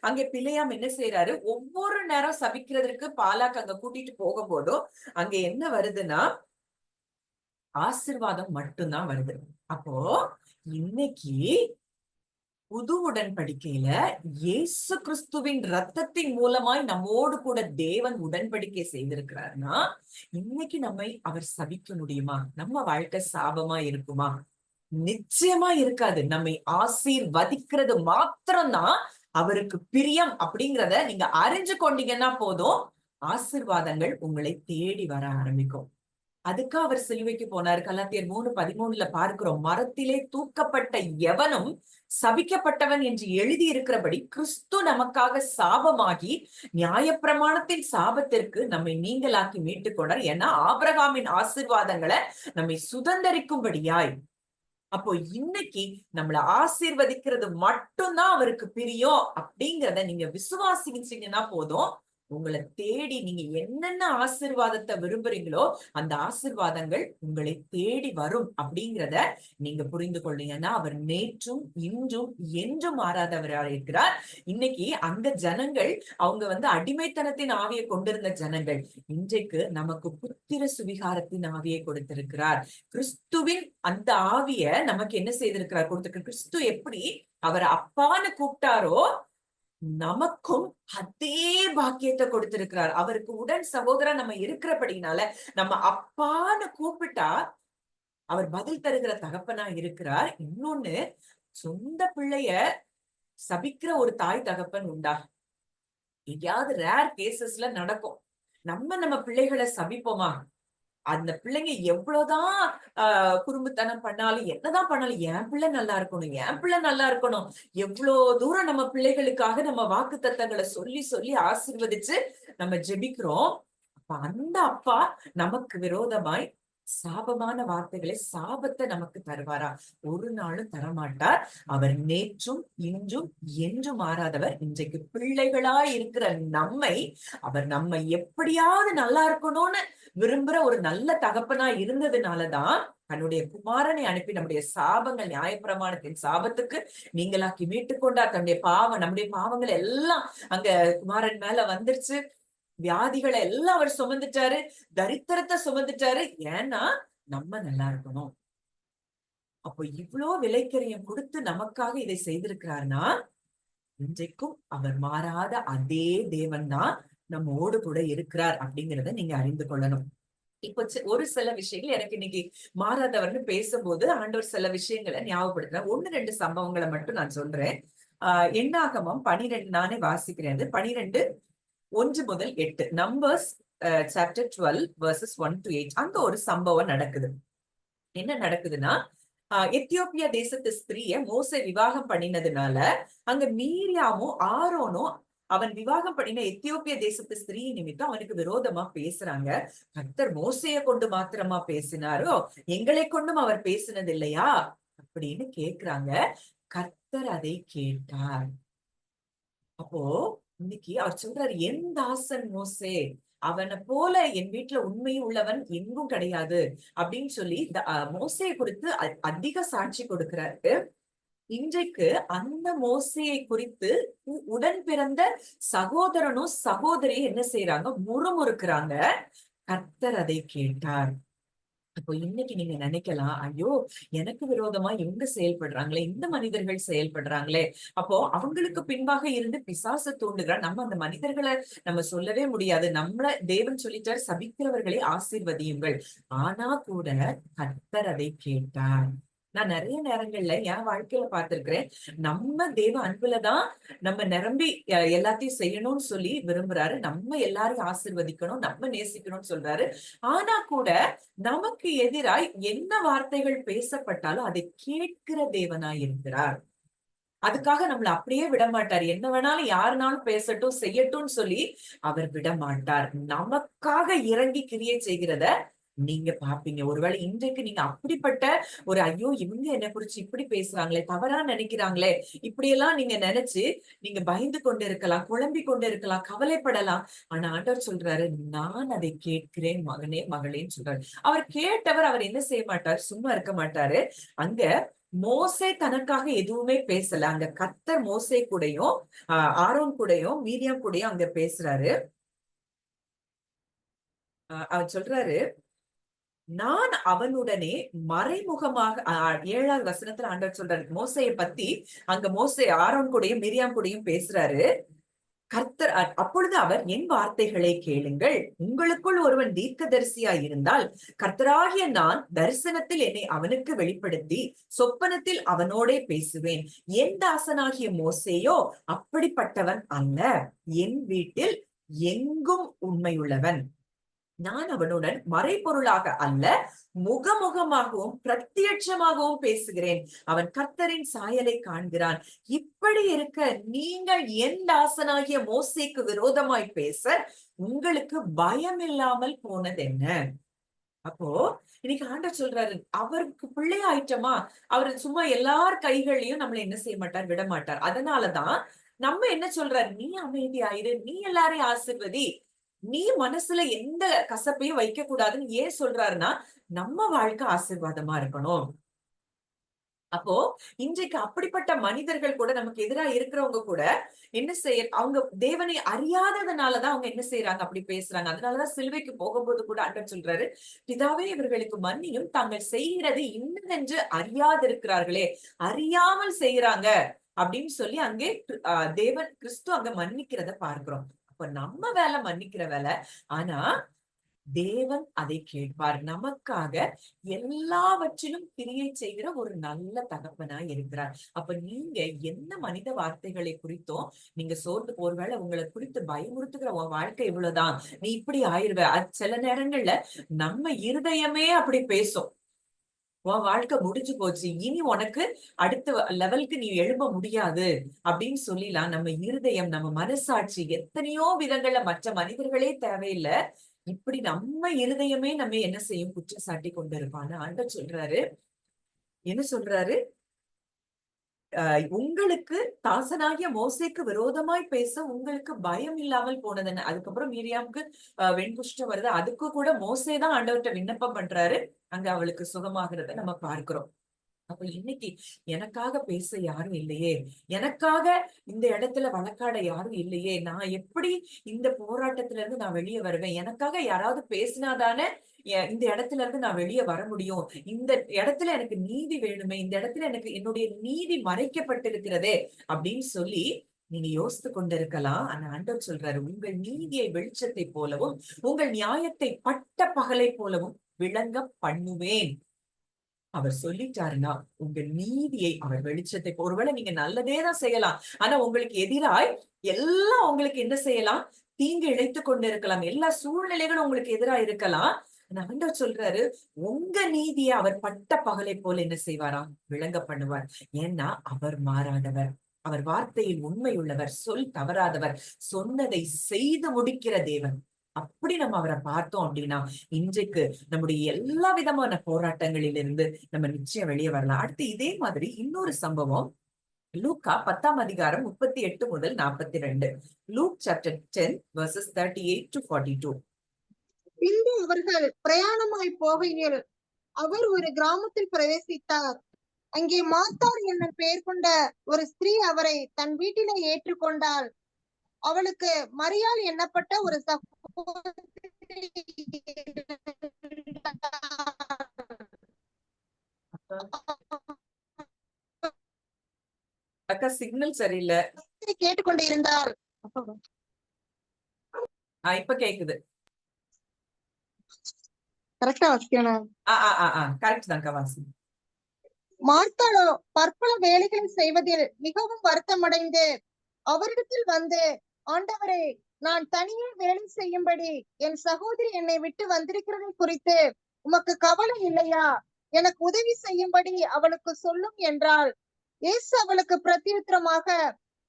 அங்கே பிலேயாம் என்ன செய்யறாரு? ஒவ்வொரு நேரம் சபிக்கிறதுக்கு பாலாக்கு அங்க கூட்டிட்டு போகும்போதும் அங்க என்ன வருதுன்னா ஆசீர்வாதம் மட்டும்தான் வருது. அப்போ இன்னைக்கு புது உடன்படிக்கையில இயேசு கிறிஸ்துவின் ரத்தத்தின் மூலமாய் நம்மோடு கூட தேவன் உடன்படிக்கை செய்திருக்கிறார்னா இன்னைக்கு நம்மை அவர் சபிக்க முடியுமா? நம்ம வாழ்க்கை சாபமா இருக்குமா? நிச்சயமா இருக்காது. நம்மை ஆசீர்வதிக்கிறது மாத்திரம்தான் அவருக்கு பிரியம் அப்படிங்கிறத நீங்க அறிஞ்சு கொண்டீங்கன்னா போதும், ஆசீர்வாதங்கள் உங்களை தேடி வர ஆரம்பிக்கும். அதுக்கு அவர் சிலுவைக்கு போனார். கலாத்தியர் 3:13 பார்க்கிறோம், மரத்திலே தூக்கப்பட்ட எவனும் சபிக்கப்பட்டவன் என்று எழுதி இருக்கிறபடி கிறிஸ்து நமக்காக சாபமாகி நியாயப்பிரமாணத்தின் சாபத்திற்கு நம்மை நீங்களாக்கி மீட்டுக் கொண்டார். ஏன்னா ஆபிரகாமின் ஆசீர்வாதங்களை நம்மை சுதந்தரிக்கும்படியாய் அப்போ இன்னைக்கு நம்மள ஆசீர்வதிக்கிறது மட்டும்தான் அவருக்கு பிரியம் அப்படிங்கிறத நீங்க விசுவாசிச்சீங்கன்னா போதும். உங்களை தேடி நீங்க என்னென்ன ஆசீர்வாதத்தை விரும்புறீங்களோ அந்த ஆசீர்வாதங்கள் உங்களை தேடி வரும் அப்படிங்கிறத நீங்க புரிந்து கொள்ளீங்கன்னா, அவர் நேற்றும் இன்றும் என்றும் மாறாதவராக இருக்கிறார். இன்னைக்கு அந்த ஜனங்கள் அவங்க அடிமைத்தனத்தின் ஆவியை கொண்டிருந்த ஜனங்கள் இன்றைக்கு நமக்கு புத்திர சுவிகாரத்தின் ஆவியை கொடுத்திருக்கிறார். கிறிஸ்துவின் அந்த ஆவிய நமக்கு என்ன செய்திருக்கிறார், கொடுத்திருக்கிறார். கிறிஸ்து எப்படி அவர் அப்பான்னு கூப்பிட்டாரோ நமக்கும் அதே பாக்கியத்தை கொடுத்திருக்கிறார். அவருக்கு உடன் சகோதரா நம்ம இருக்கிறபடினால நம்ம அப்பான்னு கூப்பிட்டா அவர் பதில் தருகிற தகப்பனா இருக்கிறார். இன்னொன்னு, சொந்த பிள்ளைய சபிக்கிற ஒரு தாய் தகப்பன் உண்டா? எங்கேயாவது ரேர் கேசஸ்ல நடக்கும். நம்ம பிள்ளைகளை சபிப்போமா? அந்த பிள்ளைங்க எவ்வளவுதான் குறும்புத்தனம் பண்ணாலும் என்னதான் பண்ணாலும் என் பிள்ளை நல்லா இருக்கணும், என் பிள்ளை நல்லா இருக்கணும். எவ்வளவு தூரம் நம்ம பிள்ளைகளுக்காக நம்ம வாக்கு தத்தங்களை சொல்லி சொல்லி ஆசீர்வதிச்சு நம்ம ஜெபிக்கிறோம். அப்ப அந்த அப்பா நமக்கு விரோதமாய் சாபமான வார்த்தைகளை, சாபத்தை நமக்கு தருவாரா? ஒரு நாளும் தரமாட்டார். அவர் நேற்றும் இன்றும் என்றும் மாறாதவர். இன்றைக்கு பிள்ளைகளாய் இருக்கிற நம்மை அவர் நம்ம எப்படியாவது நல்லா இருக்கணும்னு விரும்புற ஒரு நல்ல தகப்பனா இருந்ததுனாலதான் தன்னுடைய குமாரனை அனுப்பி நம்முடைய சாபங்கள், நியாயப்பிரமாணத்தின் சாபத்துக்கு நீங்களாக்கி மீட்டுக் கொண்டார். நம்முடைய பாவங்கள் எல்லாம் அங்க குமாரன் மேல வந்துருச்சு. வியாதிகளை எல்லாம் அவர் சுமந்துட்டாரு, தரித்திரத்தை சுமந்துட்டாரு. ஏன்னா நம்ம நல்லா இருக்கணும். அப்போ இவ்வளோ விலைக்கரியம் கொடுத்து நமக்காக இதை செய்திருக்கிறார்னா, இன்றைக்கும் அவர் மாறாத அதே தேவன் தான் நம்மோடு கூட இருக்கிறார் அப்படிங்கிறத நீங்க அறிந்து கொள்ளணும். இப்போ ஒரு சில விஷயங்கள் எனக்கு இன்னைக்கு மாறாதவர்னு பேசும்போது ஆண்டவர் சில விஷயங்களை ஞாபகப்படுத்துறேன். 1-2 சம்பவங்களை மட்டும் நான் சொல்றேன். என்னாகமம் 12 நானே வாசிக்கிறேன். 12:1-8 நம்பர்ஸ் சாப்டர் 12 verses 1-8. அங்க ஒரு சம்பவம் நடக்குது. என்ன நடக்குதுன்னா, எத்தியோப்பியா தேசத்து ஸ்திரீய மோசே விவாகம் பண்ணினதுனால அங்க மீரியாமும் ஆரோனும் அவன் விவாகம் பண்ணின எத்தியோப்பிய தேசத்து ஸ்திரீ நிமித்தம் அவனுக்கு விரோதமா பேசுறாங்க. கர்த்தர் மோசைய கொண்டு மாத்திரமா பேசினாரோ, எங்களை கொண்டும் அவர் பேசினது இல்லையா அப்படின்னு கேக்குறாங்க. கர்த்தர் அதை கேட்டார். அப்போ இன்னைக்கு அவர் சொல்றாரு, என் தாசன் மோசே, அவனை போல என் வீட்டுல உண்மை உள்ளவன் எங்கும் கிடையாது அப்படின்னு சொல்லி மோசையை குறித்து அதிக சாட்சி கொடுக்கிறாரு. இன்றைக்கு அந்த மோசையை குறித்து உடன் பிறந்த சகோதரனும் சகோதரியும் என்ன செய்யறாங்க, முறுமுறுக்கிறாங்க. கர்த்தர் அதை கேட்டார். அப்போ இன்னைக்கு நீங்க நினைக்கலாம், ஐயோ எனக்கு விரோதமா இவங்க செயல்படுறாங்களே, இந்த மனிதர்கள் செயல்படுறாங்களே, அப்போ அவங்களுக்கு பின்பாக இருந்து பிசாசு தூண்டுகிறார். நம்ம அந்த மனிதர்களை நம்ம சொல்லவே முடியாது. நம்மள தேவன் சொல்லிட்டார், சபிக்கிறவர்களை ஆசீர்வதியுங்கள். ஆனா கூட கர்த்தர் அதை கேட்டார். நான் நிறைய நேரங்கள்ல என் வாழ்க்கையில பார்த்திருக்கிறேன். நம்ம தேவ அன்புலதான் நம்ம நிரம்பி எல்லாத்தையும் செய்யணும்னு சொல்லி விரும்புறாரு. நம்ம எல்லாரையும் ஆசீர்வதிக்கணும், நம்ம நேசிக்கணும்னு சொல்றாரு. ஆனா கூட நமக்கு எதிராய் என்ன வார்த்தைகள் பேசப்பட்டாலும் அதை கேட்கிற தேவனாய் இருக்கிறார். அதுக்காக நம்மள அப்படியே விட மாட்டார். என்ன வேணாலும் யாருனாலும் பேசட்டும் செய்யட்டும்னு சொல்லி அவர் விட மாட்டார். நமக்காக இறங்கி கிரியை செய்கிறத நீங்க பாப்பீங்க. ஒருவேளை இன்றைக்கு நீங்க அப்படிப்பட்ட ஒரு ஐயோ இவங்க என்ன குறிச்சு இப்படி பேசுறாங்களே, தவறா நினைக்கிறாங்களே, இப்படியெல்லாம் நீங்க நினைச்சு நீங்க பயந்து கொண்டு இருக்கலாம், குழம்பி கொண்டு இருக்கலாம், கவலைப்படலாம். ஆனா ஆண்டவர் சொல்றாரு, நான் அதை கேட்கிறேன் மகனே மகளேன்னு சொல்றாரு. அவர் கேட்டவர் அவர் என்ன செய்ய மாட்டார், சும்மா இருக்க மாட்டாரு. அங்க மோசே தனக்காக எதுவுமே பேசல. அங்க கர்த்தர் மோசே கூடயும் ஆரோன் கூடயும் மீரியாம் கூடயும் அங்க பேசுறாரு. அவர் சொல்றாரு, நான் அவனுடனே மறைமுகமாக 7வது வசனத்துல ஆண்டவர் சொல்றாரு மோசைய பத்தி. அங்க மோசே ஆரோன் கூடயும் மிரியாம் கூடயும் பேசுறாரு. கர்த்தர் அப்பொழுது அவர், என் வார்த்தைகளை கேளுங்கள். உங்களுக்குள் ஒருவன் தீர்க்கதரிசியா இருந்தால் கர்த்தராகிய நான் தரிசனத்தில் என்னை அவனுக்கு வெளிப்படுத்தி சொப்பனத்தில் அவனோடே பேசுவேன். என் தாசனாகிய மோசேயோ அப்படிப்பட்டவன் அல்ல. என் வீட்டில் எங்கும் உண்மையுள்ளவன். நான் அவனுடன் மறைபொருளாக அல்ல, முகமுகமாகவும் பிரத்யட்சமாகவும் பேசுகிறேன். அவன் கர்த்தரின் சாயலை காண்கிறான். இப்படி இருக்க நீங்கள் என் தாசனாகிய மோசேக்கு விரோதமாய் பேச உங்களுக்கு பயம் இல்லாமல் போனது என்ன? அப்போ இன்னைக்கு ஆண்டவர் சொல்றாரு, அவருக்கு பிள்ளை ஆயிட்டோமா, அவர் சும்மா எல்லார் கைகளையும் நம்மள என்ன செய்ய மாட்டார், விட மாட்டார். அதனாலதான் நம்ம என்ன சொல்றாரு, நீ அமைதியாயிரு, நீ எல்லாரையும் ஆசீர்வதி, நீ மனசுல எந்த கசப்பையும் வைக்க கூடாதுன்னு ஏன் சொல்றாருன்னா, நம்ம வாழ்க்கை ஆசீர்வாதமா இருக்கணும். அப்போ இன்றைக்கு அப்படிப்பட்ட மனிதர்கள் கூட, நமக்கு எதிரா இருக்கிறவங்க கூட என்ன செய்ய, அவங்க தேவனை அறியாததுனாலதான் அவங்க என்ன செய்யறாங்க, அப்படி பேசுறாங்க. அதனாலதான் சிலுவைக்கு போகும்போது கூட ஆண்டவர் சொல்றாரு, பிதாவே இவர்களுக்கு மன்னியும், தாங்கள் செய்கிறது இன்னதென்று அறியாதிருக்கிறார்களே, அறியாமல் செய்யறாங்க அப்படின்னு சொல்லி அங்கே தேவன் கிறிஸ்து அங்க மன்னிக்கிறத பார்க்கிறோம். அப்ப நம்ம வேலை மன்னிக்கிற வேலை. ஆனா தேவன் அதை கேட்பார். நமக்காக எல்லாவற்றிலும் கிரியை செய்கிற ஒரு நல்ல தகப்பனாய் இருக்கிறார். அப்ப நீங்க என்ன மனித வார்த்தைகளை குறித்தோ நீங்க சோர்ந்து, ஒருவேளை உங்களை குறித்து பயமுறுத்துகிற உன் வாழ்க்கை இவ்வளவுதான், நீ இப்படி ஆயிருவ, அது சில நேரங்கள்ல நம்ம இருதயமே அப்படி பேசும். உன் வாழ்க்கை முடிஞ்சு போச்சு, இனி உனக்கு அடுத்த லெவலுக்கு நீ எழும்ப முடியாது அப்படின்னு சொல்லிலாம் நம்ம இருதயம், நம்ம மனசாட்சி எத்தனையோ விதங்கள்ல, மற்ற மனிதர்களே தேவையில்லை, இப்படி நம்ம இருதயமே நம்ம என்ன செய்யும், குற்றம் சாட்டி கொண்டு இருப்பான்னு ஆண்டவர் சொல்றாரு. என்ன சொல்றாரு, உங்களுக்கு தாசனாகிய மோசேக்கு விரோதமாய் பேச உங்களுக்கு பயம் இல்லாமல் போனதுன்னு. அதுக்கப்புறம் மீரியாமுக்கு வெண்குஷ்டம் வருது, அதுக்கு கூட மோசேதான் ஆண்டவர்கிட்ட விண்ணப்பம் பண்றாரு, அங்க அவளுக்கு சுகமாகிறத நம்ம பார்க்கிறோம். அப்ப இன்னைக்கு எனக்காக பேச யாரும் இல்லையே, எனக்காக இந்த இடத்துல வழக்காட யாரும் இல்லையே, நான் எப்படி இந்த போராட்டத்துல இருந்து நான் வெளியே வருவேன், எனக்காக யாராவது பேசினாதானே இந்த இடத்துல இருந்து நான் வெளியே வர முடியும், இந்த இடத்துல எனக்கு நீதி வேணுமே, இந்த இடத்துல எனக்கு என்னுடைய நீதி மறைக்கப்பட்டிருக்கிறதே அப்படின்னு சொல்லி நீங்க யோசித்து கொண்டிருக்கலாம். ஆனா ஆண்டவர் சொல்றாரு, உங்கள் நீதியை வெளிச்சத்தை போலவும் உங்கள் நியாயத்தை பட்ட பகலை போலவும் விளங்க பண்ணுவேன். அவர் சொல்லிட்டாருன்னா உங்க நீதியை, அவர் வெளிச்சத்தை, ஒருவேளை நீங்க நல்லதேதான் செய்யலாம், ஆனா உங்களுக்கு எதிராய் எல்லாம் உங்களுக்கு என்ன செய்யலாம், தீங்கு இழைத்து கொண்டு இருக்கலாம், எல்லா சூழ்நிலைகளும் உங்களுக்கு எதிரா இருக்கலாம். ஆண்டவர் சொல்றாரு, உங்க நீதியை அவர் பட்ட பகலை போல என்ன செய்வாராம், விளங்க பண்ணுவார். ஏன்னா அவர் மாறாதவர், அவர் வார்த்தையில் உண்மை உள்ளவர், சொல் தவறாதவர், சொன்னதை செய்து முடிக்கிற தேவன். அப்படி நம்ம அவரை பார்த்தோம் அப்படின்னா இன்றைக்கு நம்முடைய எல்லா விதமான போராட்டங்களிலிருந்து நம்ம நிச்சயம் வெளியே வரலாம். அடுத்து இதே மாதிரி இன்னொரு சம்பவம், லூக்கா 10 38 முதல் 42. Look chapter 10 verses 38 to 42. பின்பு அவர்கள் பிரயாணமாய் போகையில் அவர் ஒரு கிராமத்தில் பிரவேசித்தார். அங்கே மார்த்தாள் என்னும் பெயர் கொண்ட ஒரு ஸ்திரீ அவரை தன் வீட்டிலே ஏற்றுக்கொண்டாள். அவளுக்கு மரியாள் எண்ணப்பட்ட ஒரு சகோதரி அக்கா சிக்னல் சரியில்லை, கேட்டுக்கொண்டு இருந்தாள். இப்ப கேக்குது. கரெக்டா வச்சுக்கணும். கரெக்ட் தான் கவாசி. மார்த்தாளோ பற்பல வேலைகளை செய்வதில் மிகவும் வருத்தமடைந்து அவரிடத்தில் வந்து, ஆண்டவரே, நான் தனியே வேலை செய்யும்படி என் சகோதரி என்னை விட்டு வந்திருக்கிறதை குறித்து உமக்கு கவலை இல்லையா? எனக்கு உதவி செய்யும்படி அவளுக்கு சொல்லும் என்றாள். இயேசு அவளுக்கு பிரதியுத்தரமாக,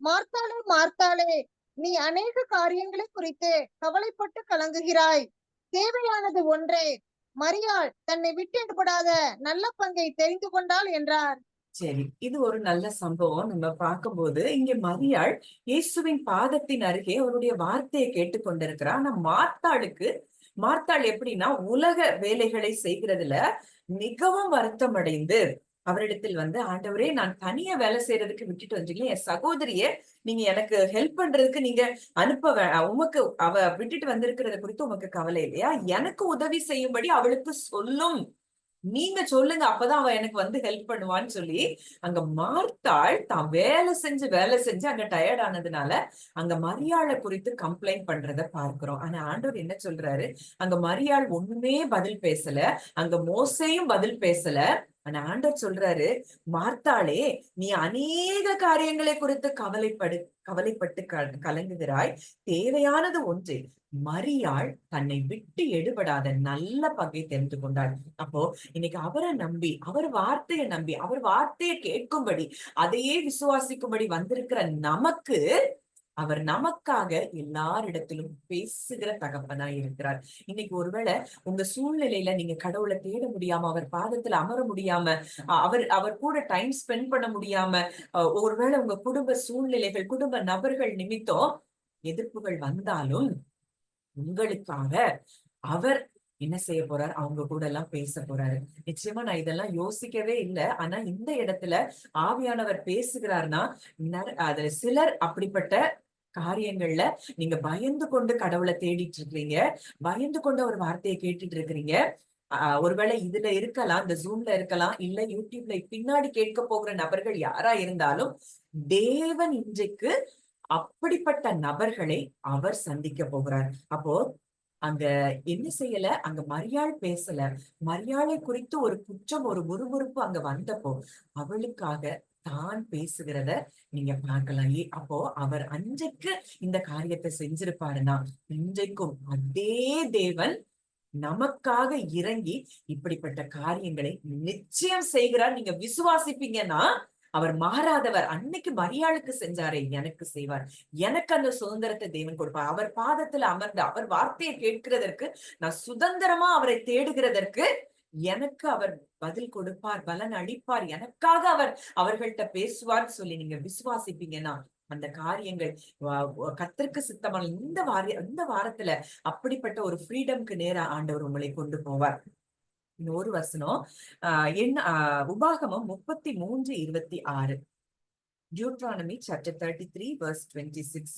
மார்த்தாளே, மார்த்தாளே, நீ அநேக காரியங்களை குறித்து கவலைப்பட்டு கலங்குகிறாய், தேவையானது ஒன்றே, மரியாள் தன்னை விட்டு எடுபடாத நல்ல பங்கை தெரிந்து கொண்டாள் என்றார். சரி, இது ஒரு நல்ல சம்பவம். நம்ம பார்க்கும்போது இங்க மரியாள் இயேசுவின் பாதத்தின் அருகே அவருடைய வார்த்தையை கேட்டுக்கொண்டிருக்கிறார். ஆனா மார்த்தாள் எப்படின்னா உலக வேலைகளை செய்கிறதுல மிகவும் வருத்தம் அடைந்து அவரிடத்தில் வந்து, ஆண்டவரே, நான் தனியா வேலை செய்யறதுக்கு விட்டுட்டு வந்தீங்களே, என் சகோதரிய நீங்க எனக்கு ஹெல்ப் பண்றதுக்கு நீங்க அனுப்ப உமக்கு அவ விட்டுட்டு வந்திருக்கிறத குறித்து உமக்கு கவலை இல்லையா? எனக்கு உதவி செய்யும்படி அவளுக்கு சொல்லும், நீங்க சொல்லுங்க, அப்பதான் அவ எனக்கு வந்து ஹெல்ப் பண்ணுவான்னு சொல்லி அங்க மார்த்தாள் தான் வேலை செஞ்சு அங்க டயர்ட் ஆனதுனால அங்க மரியாளை குறித்து கம்ப்ளைண்ட் பண்றத பார்க்கிறோம். ஆனா ஆண்டவர் என்ன சொல்றாரு, அங்க மரியாள் ஒண்ணுமே பதில் பேசல, அங்க மோசேயும் பதில் பேசல. ஆனா ஆண்டவர் சொல்றாரு, மார்த்தாளே, நீ அநேக காரியங்களை குறித்து கவலைப்பட்டு கலங்குகிறாய், தேவையானது ஒன்றே, மரியாள் தன்னை விட்டு எடுபடாத நல்ல பங்கை தெரிந்து கொண்டாள். அப்போ இன்னைக்கு அவரை நம்பி, அவர் வார்த்தையை நம்பி, அவர் வார்த்தையை கேட்கும்படி, அதையே விசுவாசிக்கும்படி வந்திருக்கிற நமக்கு அவர் நமக்காக எல்லாரிடத்திலும் பேசுகிற தகப்பனா இருக்கிறார். இன்னைக்கு ஒருவேளை உங்க சூழ்நிலையில நீங்க கடவுளை தேட முடியாம, அவர் பாதத்துல அமர முடியாம, அவர் அவர் கூட டைம் ஸ்பெண்ட் பண்ண முடியாம, ஒருவேளை உங்க குடும்ப சூழ்நிலைகள், குடும்ப நபர்கள் நிமித்தம் எதிர்ப்புகள் வந்தாலும் உங்களுக்காக அவர் என்ன செய்ய போறார்? அவங்க கூட எல்லாம் பேச போறாரு. நிச்சயமா நான் இதெல்லாம் யோசிக்கவே இல்லை. ஆனா இந்த இடத்துல ஆவியானவர் பேசுகிறார்னா, அதுல சிலர் அப்படிப்பட்ட காரியங்கள்ல நீங்க பயந்து கொண்டு கடவுளை தேடிட்டு இருக்கிறீங்க, பயந்து கொண்டு ஒரு வார்த்தையை கேட்டுட்டு இருக்கிறீங்க. ஒருவேளை இதுல இருக்கலாம், இந்த ஜூம்ல இருக்கலாம், இல்ல யூடியூப்ல பின்னாடி கேட்க போகிற நபர்கள் யாரா இருந்தாலும், தேவன் இன்றைக்கு அப்படிப்பட்ட நபர்களை அவர் சந்திக்க போகிறார். அப்போ அங்க என்ன செய்யல, அங்க மரியாள் பேசல. மரியாளை குறித்து ஒரு குற்றம், ஒரு முறுமுறுப்பு அங்க வந்தப்போ அவளுக்காக தான் பேசுகிறத நீங்க பார்க்கலாம். அப்போ அவர் அன்றைக்கு இந்த காரியத்தை செஞ்சிருப்பாருன்னா, இன்றைக்கும் அதே தேவன் நமக்காக இறங்கி இப்படிப்பட்ட காரியங்களை நிச்சயம் செய்கிறார். நீங்க விசுவாசிப்பீங்கன்னா அவர் மாறாதவர். அன்னைக்கு மரியாளுக்கு செஞ்சாரே, எனக்கு செய்வார். எனக்கு அந்த சுதந்திரத்தை தேவன் கொடுப்பார். அவர் பாதத்துல அமர்ந்து அவர் வார்த்தையை கேட்கிறதற்கு, நான் சுதந்திரமா அவரை தேடுகிறதற்கு எனக்கு அவர் பதில் கொடுப்பார், பலன் அளிப்பார், எனக்காக அவர் அவர்கள்ட்ட பேசுவார் சொல்லி நீங்க விசுவாசிப்பீங்கன்னா அந்த காரியங்கள் கர்த்தருக்கு சித்தமான இந்த வாரத்துல அப்படிப்பட்ட ஒரு ஃப்ரீடம்க்கு நேரா ஆண்டவர் உங்களை கொண்டு போவார். இன்னொரு வசனம் உபாகமம் 33:26. Deuteronomy chapter 33 verse 26.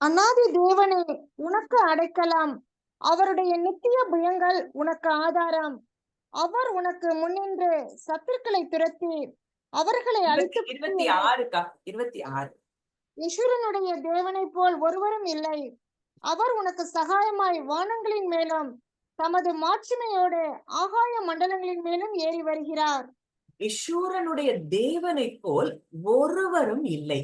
அநாதி தேவனே உனக்கு அடைக்கலம், அவருடைய நித்திய புயங்கள் உனக்கு ஆதாரம். அவர் உனக்கு முன்னின்று சத்துருக்களை துரத்தி அவர்களை அழித்து 26. யெஷூரனுடைய தேவனை போல் ஒருவரும் இல்லை. அவர் உனக்கு சகாயமாய் வானங்களின் மேலும் தமது மாட்சிமையோடு ஆகாய மண்டலங்களின் மேலும் ஏறி வருகிறார். யெஷூரனுடைய தேவனை போல் ஒருவரும் இல்லை.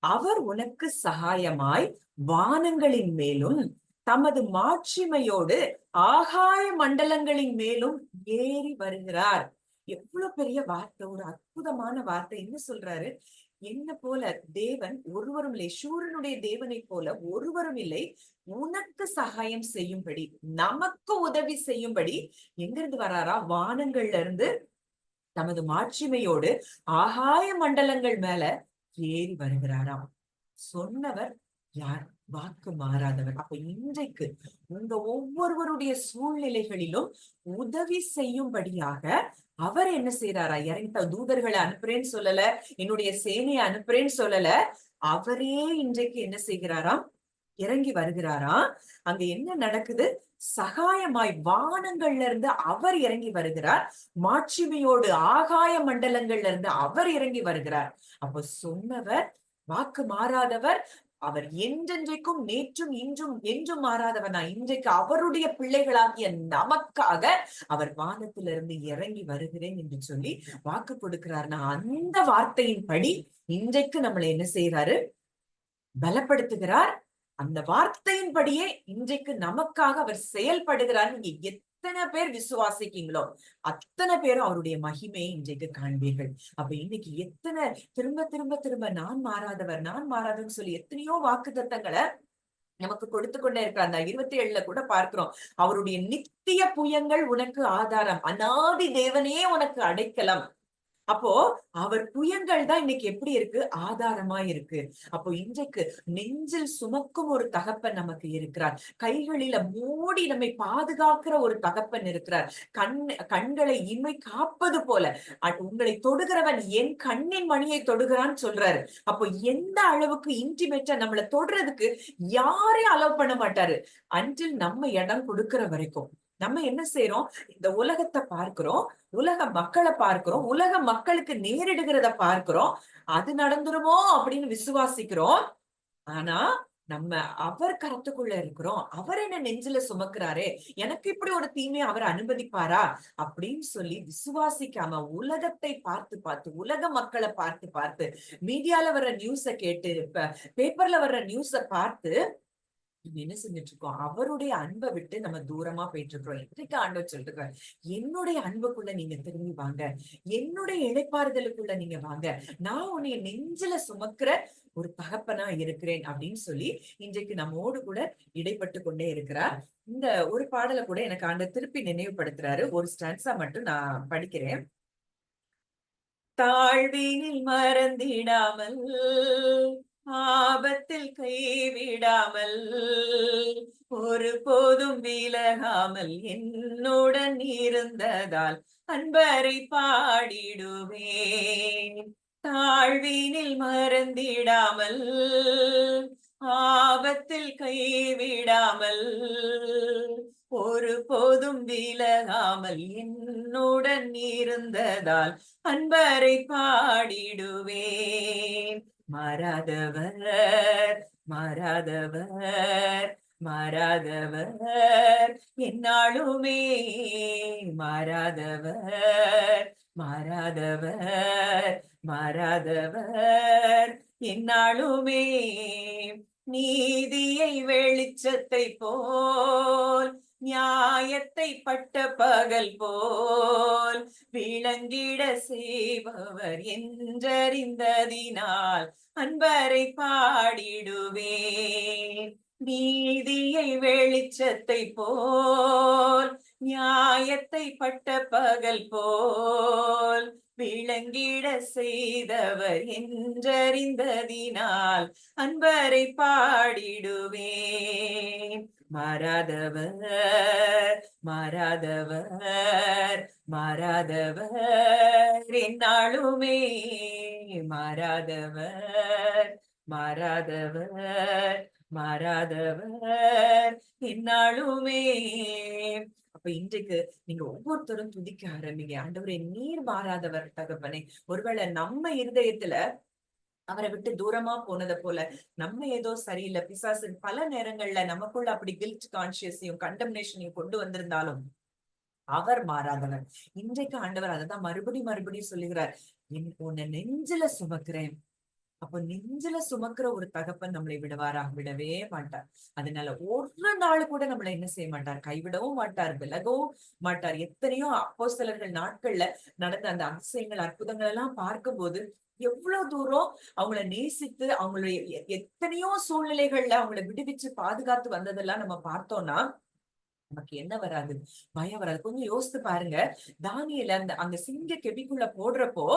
அவர் உனக்கு சகாயமாய் வானங்களின் மேலும் தமது மாட்சிமையோடு ஆகாய மண்டலங்களின் மேலும் ஏறி வருகிறார். எவ்வளவு பெரிய வார்த்தை, ஒரு அற்புதமான வார்த்தை. என்ன சொல்றாரு? என்ன போல தேவன் ஒருவரும் இல்லை, யெஷூரனுடைய தேவனை போல ஒருவரும் இல்லை. உனக்கு சகாயம் செய்யும்படி, நமக்கு உதவி செய்யும்படி எங்கிருந்து வராரா? வானங்கள்ல இருந்து தமது மாட்சிமையோடு ஆகாய மண்டலங்கள் மேல ஏறி வருகிறாராம். சொன்னவர் யார்? வாக்கு மாறாதவர். அப்ப இன்றைக்கு உங்க ஒவ்வொருவருடைய சூழ்நிலைகளிலும் உதவி செய்யும்படியாக அவர் என்ன செய்யறாரா? இறங்கிட்ட தூதர்களை அனுப்புறேன்னு சொல்லல, என்னுடைய சேனையை அனுப்புறேன்னு சொல்லல, அவரே இன்றைக்கு என்ன செய்கிறாராம்? இறங்கி வருகிறாராம். அங்க என்ன நடக்குது? சகாயமாய் வானங்கள்ல இருந்து அவர் இறங்கி வருகிறார், மாட்சிமையோடு ஆகாய மண்டலங்கள்ல இருந்து அவர் இறங்கி வருகிறார். அப்போ சொன்னவர் வாக்கு மாறாதவர், அவர் என்றென்றைக்கும் நேற்றும் இன்றும் என்றும் மாறாதவனா. இன்றைக்கு அவருடைய பிள்ளைகளாகிய நமக்காக அவர் வானத்திலிருந்து இறங்கி வருகிறேன் என்று சொல்லி வாக்கு கொடுக்கிறார்னா, அந்த வார்த்தையின்படி இன்றைக்கு நம்மளை என்ன செய்யறாரு? பலப்படுத்துகிறார். அந்த வார்த்தையின்படியே இன்றைக்கு நமக்காக அவர் செயல்படுகிறார். நீங்க எத்தனை பேர் விசுவாசிக்கீங்களோ அத்தனை பேரும் அவருடைய மகிமையை இன்றைக்கு காண்பீர்கள். அப்ப இன்னைக்கு எத்தனை திரும்ப திரும்ப திரும்ப நான் மாறாதவர், நான் மாறாதவன்னு சொல்லி எத்தனையோ வாக்கு தத்தங்களை நமக்கு கொடுத்து கொண்டே இருக்கிறார். அந்த 27ல கூட பார்க்கிறோம், அவருடைய நித்திய புயங்கள் உனக்கு ஆதாரம், அநாதி தேவனே உனக்கு அடைக்கலம். அப்போ அவர் புயங்கள் தான் இன்னைக்கு எப்படி இருக்கு? ஆதாரமா இருக்கு. அப்போ இன்றைக்கு நெஞ்சில் சுமக்கும் ஒரு தகப்பன் நமக்கு இருக்கிறார். கைகளில மூடி நம்மை பாதுகாக்கிற ஒரு தகப்பன் இருக்கிறார். கண்களை இமை காப்பது போல உங்களை தொடுகிறவன் என் கண்ணின் மணியை தொடுகிறான்னு சொல்றாரு. அப்போ எந்த அளவுக்கு இன்டிமேட்டா நம்மளை தொடுறதுக்கு யாரையும் அலோவ் பண்ண மாட்டாரு, அன்றில் நம்ம இடம் கொடுக்கிற வரைக்கும். நம்ம என்ன செய்யறோம்? இந்த உலகத்தை பார்க்கிறோம், உலக மக்களை பார்க்கிறோம், உலக மக்களுக்கு நேரிடுகிறத பார்க்கிறோம், அது நடந்துருமோ அப்படின்னு விசுவாசிக்கிறோம். ஆனா நம்ம அவர் கருத்துக்குள்ள இருக்கிறோம். அவர் என்ன நெஞ்சில சுமக்கிறாரே, எனக்கு இப்படி ஒரு தீமையை அவர் அனுமதிப்பாரா அப்படின்னு சொல்லி விசுவாசிக்காம உலகத்தை பார்த்து பார்த்து, உலக மக்களை பார்த்து பார்த்து, மீடியால வர்ற நியூஸ கேட்டு, பேப்பர்ல வர்ற நியூஸ பார்த்து நம்ம என்ன செஞ்சுட்டு இருக்கோம்? அவருடைய அன்பை விட்டு நம்ம தூரமா போயிட்டு இருக்கிறோம். இன்றைக்கு ஆண்டவர் சொல்லிட்டு என்னுடைய அன்புக்குள்ள நீங்க திரும்பி வாங்க, என்னுடைய இளைப்பாறுதலுக்குள்ள நீங்க வாங்க, நான் உன்னைய நெஞ்சில சுமக்கிற ஒரு தகப்பனா இருக்கிறேன் அப்படின்னு சொல்லி இன்றைக்கு நம்மோடு கூட இடைப்பட்டு கொண்டே இருக்கிறார். இந்த ஒரு பாடலை கூட எனக்கு ஆண்டவர் திருப்பி நினைவுபடுத்துறாரு. ஒரு ஸ்டான்ஸா மட்டும் நான் படிக்கிறேன். தாழ்வினில் மறந்திடாமல், ஆபத்தில் கைவிடாமல், ஒரு போதும் விலகாமல் என்னுடன் இருந்ததால் அன்பரை பாடிடுவேன். தாழ்வினில் மறந்திடாமல், ஆபத்தில் கைவிடாமல், ஒரு போதும் விலகாமல் என்னுடன் இருந்ததால் அன்பரை பாடிடுவேன். மாறாதவர், மாறாதவர், மாறாதவர், என்னாலுமே மாறாதவர், மாறாதவர், மாறாதவர், என்னாலுமே நீதியை வெளிச்சத்தை போல், நியாயத்தை பட்ட பகல் போல் விளங்கிட செய்பவர் என்றறிந்ததினால் அன்பரை பாடிடுவேன். நீதியை வெளிச்சத்தை போல், நியாயத்தை பட்ட பகல் போல் விளங்கிட செய்தவர் என்றறிந்ததினால் அன்பரை பாடிடுவேன். மாறாதவர், மாறாதவர், மாறாதவர், என்னாலுமே மாறாதவர், மாறாதவர், மாறாதவர், என்னாலுமே. அப்ப இன்றைக்கு நீங்க ஒவ்வொருத்தரும் துதிக்க ஆரம்பிங்க. ஆண்டவரே, நீர் மாறாதவர் தகப்பனே. ஒருவேளை நம்ம இருதயத்துல அவரை விட்டு தூரமா போனதை போல நம்ம ஏதோ சரியில்லை, பிசாசு பல நேரங்கள்ல நமக்குள்ள அப்படி கில்ட் கான்சியஸையும் கண்டம்னேஷனையும் கொண்டு வந்திருந்தாலும் அவர் மாறாதவர். இன்றைக்கு ஆண்டவர் அதைதான் மறுபடியும் சொல்லுகிறார். உன்னை நெஞ்சில சுமக்கிறேன். அப்போ நெஞ்சில சுமக்கிற ஒரு தகப்பன் நம்மளை விடுவாரா? விடவே மாட்டார். அதனால ஒரு நாள் கூட நம்மளை என்ன செய்ய மாட்டார்? கைவிடவும் மாட்டார், விலகவும் மாட்டார். எத்தனையோ அப்போஸ்தலர்கள் நாட்கள்ல நடந்த அந்த அதிசயங்கள், அற்புதங்கள் எல்லாம் பார்க்கும்போது எவ்வளவு தூரம் அவங்கள நேசித்து அவங்களுடைய எத்தனையோ சூழ்நிலைகள்ல அவங்கள விடுவிச்சு பாதுகாத்து வந்ததெல்லாம் நம்ம பார்த்தோம்னா நமக்கு என்ன வராது? பயம் வராது. கொஞ்சம் யோசித்து பாருங்க. தானியேல அந்த சிங்க கெபிக்குள்ள போடுறப்போ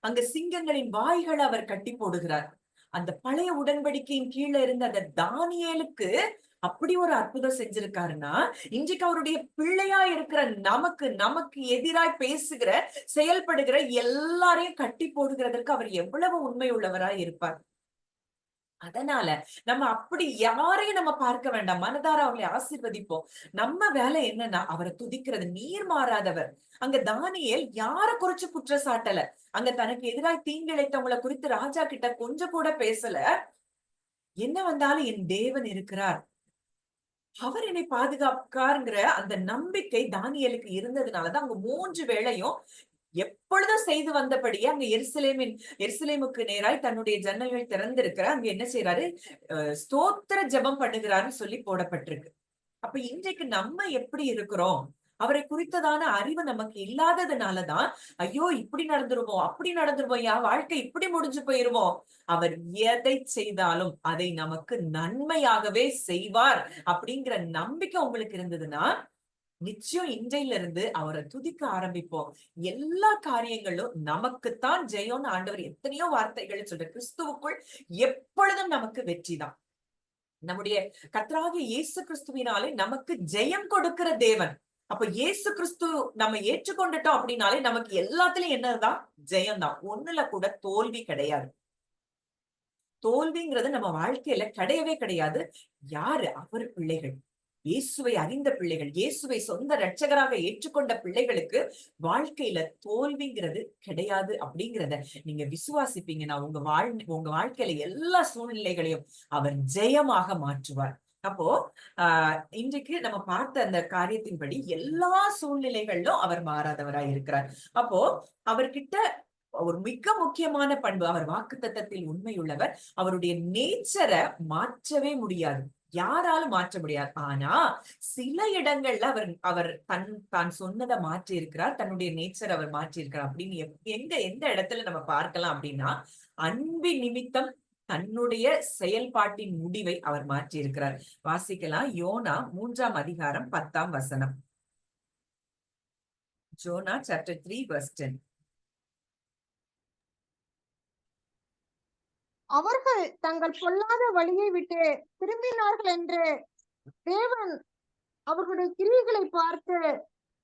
அங்க சிங்கங்களின் வாய்களை அவர் கட்டி போடுகிறார். அந்த பழைய உடன்படிக்கையின் கீழே இருந்த அந்த தானியேலுக்கு அப்படி ஒரு அற்புதம் செஞ்சிருக்காருன்னா, இன்றைக்கு அவருடைய பிள்ளையா இருக்கிற நமக்கு எதிராய் பேசுகிற, செயல்படுகிற எல்லாரையும் கட்டி போடுகிறதற்கு அவர் எவ்வளவு உண்மை உள்ளவராய் இருப்பார். அதனால நம்ம அப்படி யாரையும் நம்ம பார்க்க வேண்டாம். மனதார அவங்களை ஆசீர்வதிப்போம். நம்ம வேலை என்னன்னா அவரை துதிக்கிறது. நீர் மாறாதவர். அங்க தானியேல் யார குறிச்சு குற்றச்சாட்டல. அங்க தனக்கு எதிராக தீங்கிழைத்தவங்களை குறித்து ராஜா கிட்ட கொஞ்சம் கூட பேசல. என்ன வந்தாலும் என் தேவன் இருக்கிறார், அவர் என்னை பாதுகாப்பாருங்கிற அந்த நம்பிக்கை தானியேலுக்கு இருந்ததுனாலதான் அங்க 3 வேளையும் எப்பொழுதும் செய்து வந்தபடியே அங்க எருசலேமுக்கு நேராய் தன்னுடைய ஜன்னல்கள் திறந்திருக்கிற அங்க என்ன செய்யறாரு? ஸ்தோத்திர ஜெபம் பண்ணுகிறாருன்னு சொல்லி போடப்பட்டிருக்கு. அப்ப இன்றைக்கு நம்ம எப்படி இருக்கிறோம்? அவரை குறித்ததான அறிவு நமக்கு இல்லாததுனாலதான் ஐயோ இப்படி நடந்துருவோம், அப்படி நடந்துருவோம், என் வாழ்க்கை இப்படி முடிஞ்சு போயிருவோம். அவர் எதை செய்தாலும் அதை நமக்கு நன்மையாகவே செய்வார் அப்படிங்கிற நம்பிக்கை உங்களுக்கு இருந்ததுன்னா நிச்சயம் இன்றையில இருந்து அவரை துதிக்க ஆரம்பிப்போம். எல்லா காரியங்களும் நமக்குத்தான் ஜெயம்னு ஆண்டவர் எத்தனையோ வார்த்தைகள் சொல்ற. கிறிஸ்துவுக்குள் எப்பொழுதும் நமக்கு வெற்றிதான். நம்முடைய கர்த்தராகிய இயேசு கிறிஸ்துவினாலே நமக்கு ஜெயம் கொடுக்கிற தேவன். அப்ப இயேசு கிறிஸ்து நம்ம ஏற்றுக்கொண்டுட்டோம் அப்படின்னாலே நமக்கு எல்லாத்துலயும் என்னதான்? ஜெயம்தான். ஒண்ணுல கூட தோல்வி கிடையாது. தோல்விங்கிறது நம்ம வாழ்க்கையில கிடையவே கிடையாது. யாரு? அவர் பிள்ளைகள், இயேசுவை அறிந்த பிள்ளைகள், இயேசுவை சொந்த இரட்சகராக ஏற்றுக்கொண்ட பிள்ளைகளுக்கு வாழ்க்கையில தோல்விங்கிறது கிடையாது அப்படிங்கிறத நீங்க விசுவாசிப்பீங்கன்னா உங்க வாழ்க்கையில எல்லா சூழ்நிலைகளையும் அவர் ஜெயமாக மாற்றுவார். அப்போ இன்றைக்கு நம்ம பார்த்த அந்த காரியத்தின்படி எல்லா சூழ்நிலைகளிலும் அவர் மாறாதவராய் இருக்கிறார். அப்போ அவர்கிட்ட ஒரு மிக முக்கியமான பண்பு, அவர் வாக்குத்தத்தத்தில் உண்மையுள்ளவர். அவருடைய நேச்சரை மாற்றவே முடியாது. யாராலும் மாற்ற முடியாது. ஆனா சில இடங்கள்ல அவர் அவர் தான் சொன்னதை மாற்றி இருக்கிறார், தன்னுடைய நேச்சர் அவர் மாற்றி இருக்கிறார் அப்படின்னு எந்த இடத்துல நம்ம பார்க்கலாம் அப்படின்னா, அன்பின் நிமித்தம் தன்னுடைய செயல்பாட்டின் முடிவை அவர் மாற்றி இருக்கிறார். வாசிக்கலாம், யோனா 3ஆம் அதிகாரம் 10ஆம் வசனம். ஜோனா சாப்டர் 3 verse 10. அவர்கள் தங்கள் பொல்லாத வழியை விட்டு திரும்பினார்கள் என்று தேவன் அவர்களுடைய கிரியைகளை பார்த்து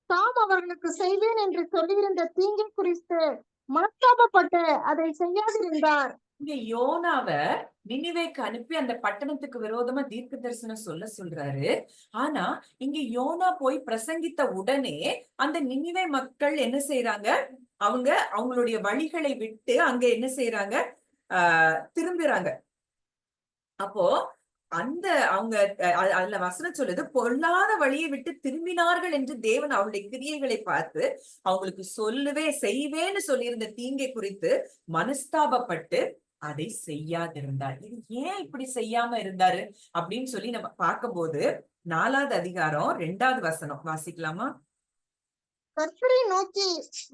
தாம் அவர்களுக்கு செய்வேன் என்று சொல்லியிருந்த தீங்கை குறித்து மனஸ்தாபப்பட்டு அதை செய்யாதிருந்தார். இங்க யோனாவ நினிவேக்கு அனுப்பி அந்த பட்டணத்துக்கு விரோதமா தீர்க்க தரிசனம் சொல்றாரு. ஆனா இங்க யோனா போய் பிரசங்கித்த உடனே அந்த நினிவே மக்கள் என்ன செய்யறாங்க, அவங்களுடைய வழிகளை விட்டு அங்க என்ன செய்யறாங்க, திரும்புறாங்க. அப்போ அந்த அவங்க அதுல வசனம் சொல்லுது, பொல்லாத வழியை விட்டு திரும்பினார்கள் என்று தேவன் அவருடைய கிரியைகளை பார்த்து அவங்களுக்கு செய்வேன்னு சொல்லியிருந்த தீங்கை குறித்து மனஸ்தாபப்பட்டு அதை செய்யாதிருந்தார். இது ஏன் இப்படி செய்யாம இருந்தாரு அப்படின்னு சொல்லி நம்ம பார்க்கும்போது 4ஆவது அதிகாரம் 2ஆவது வசனம் வாசிக்கலாமா? கர்த்தரை நோக்கி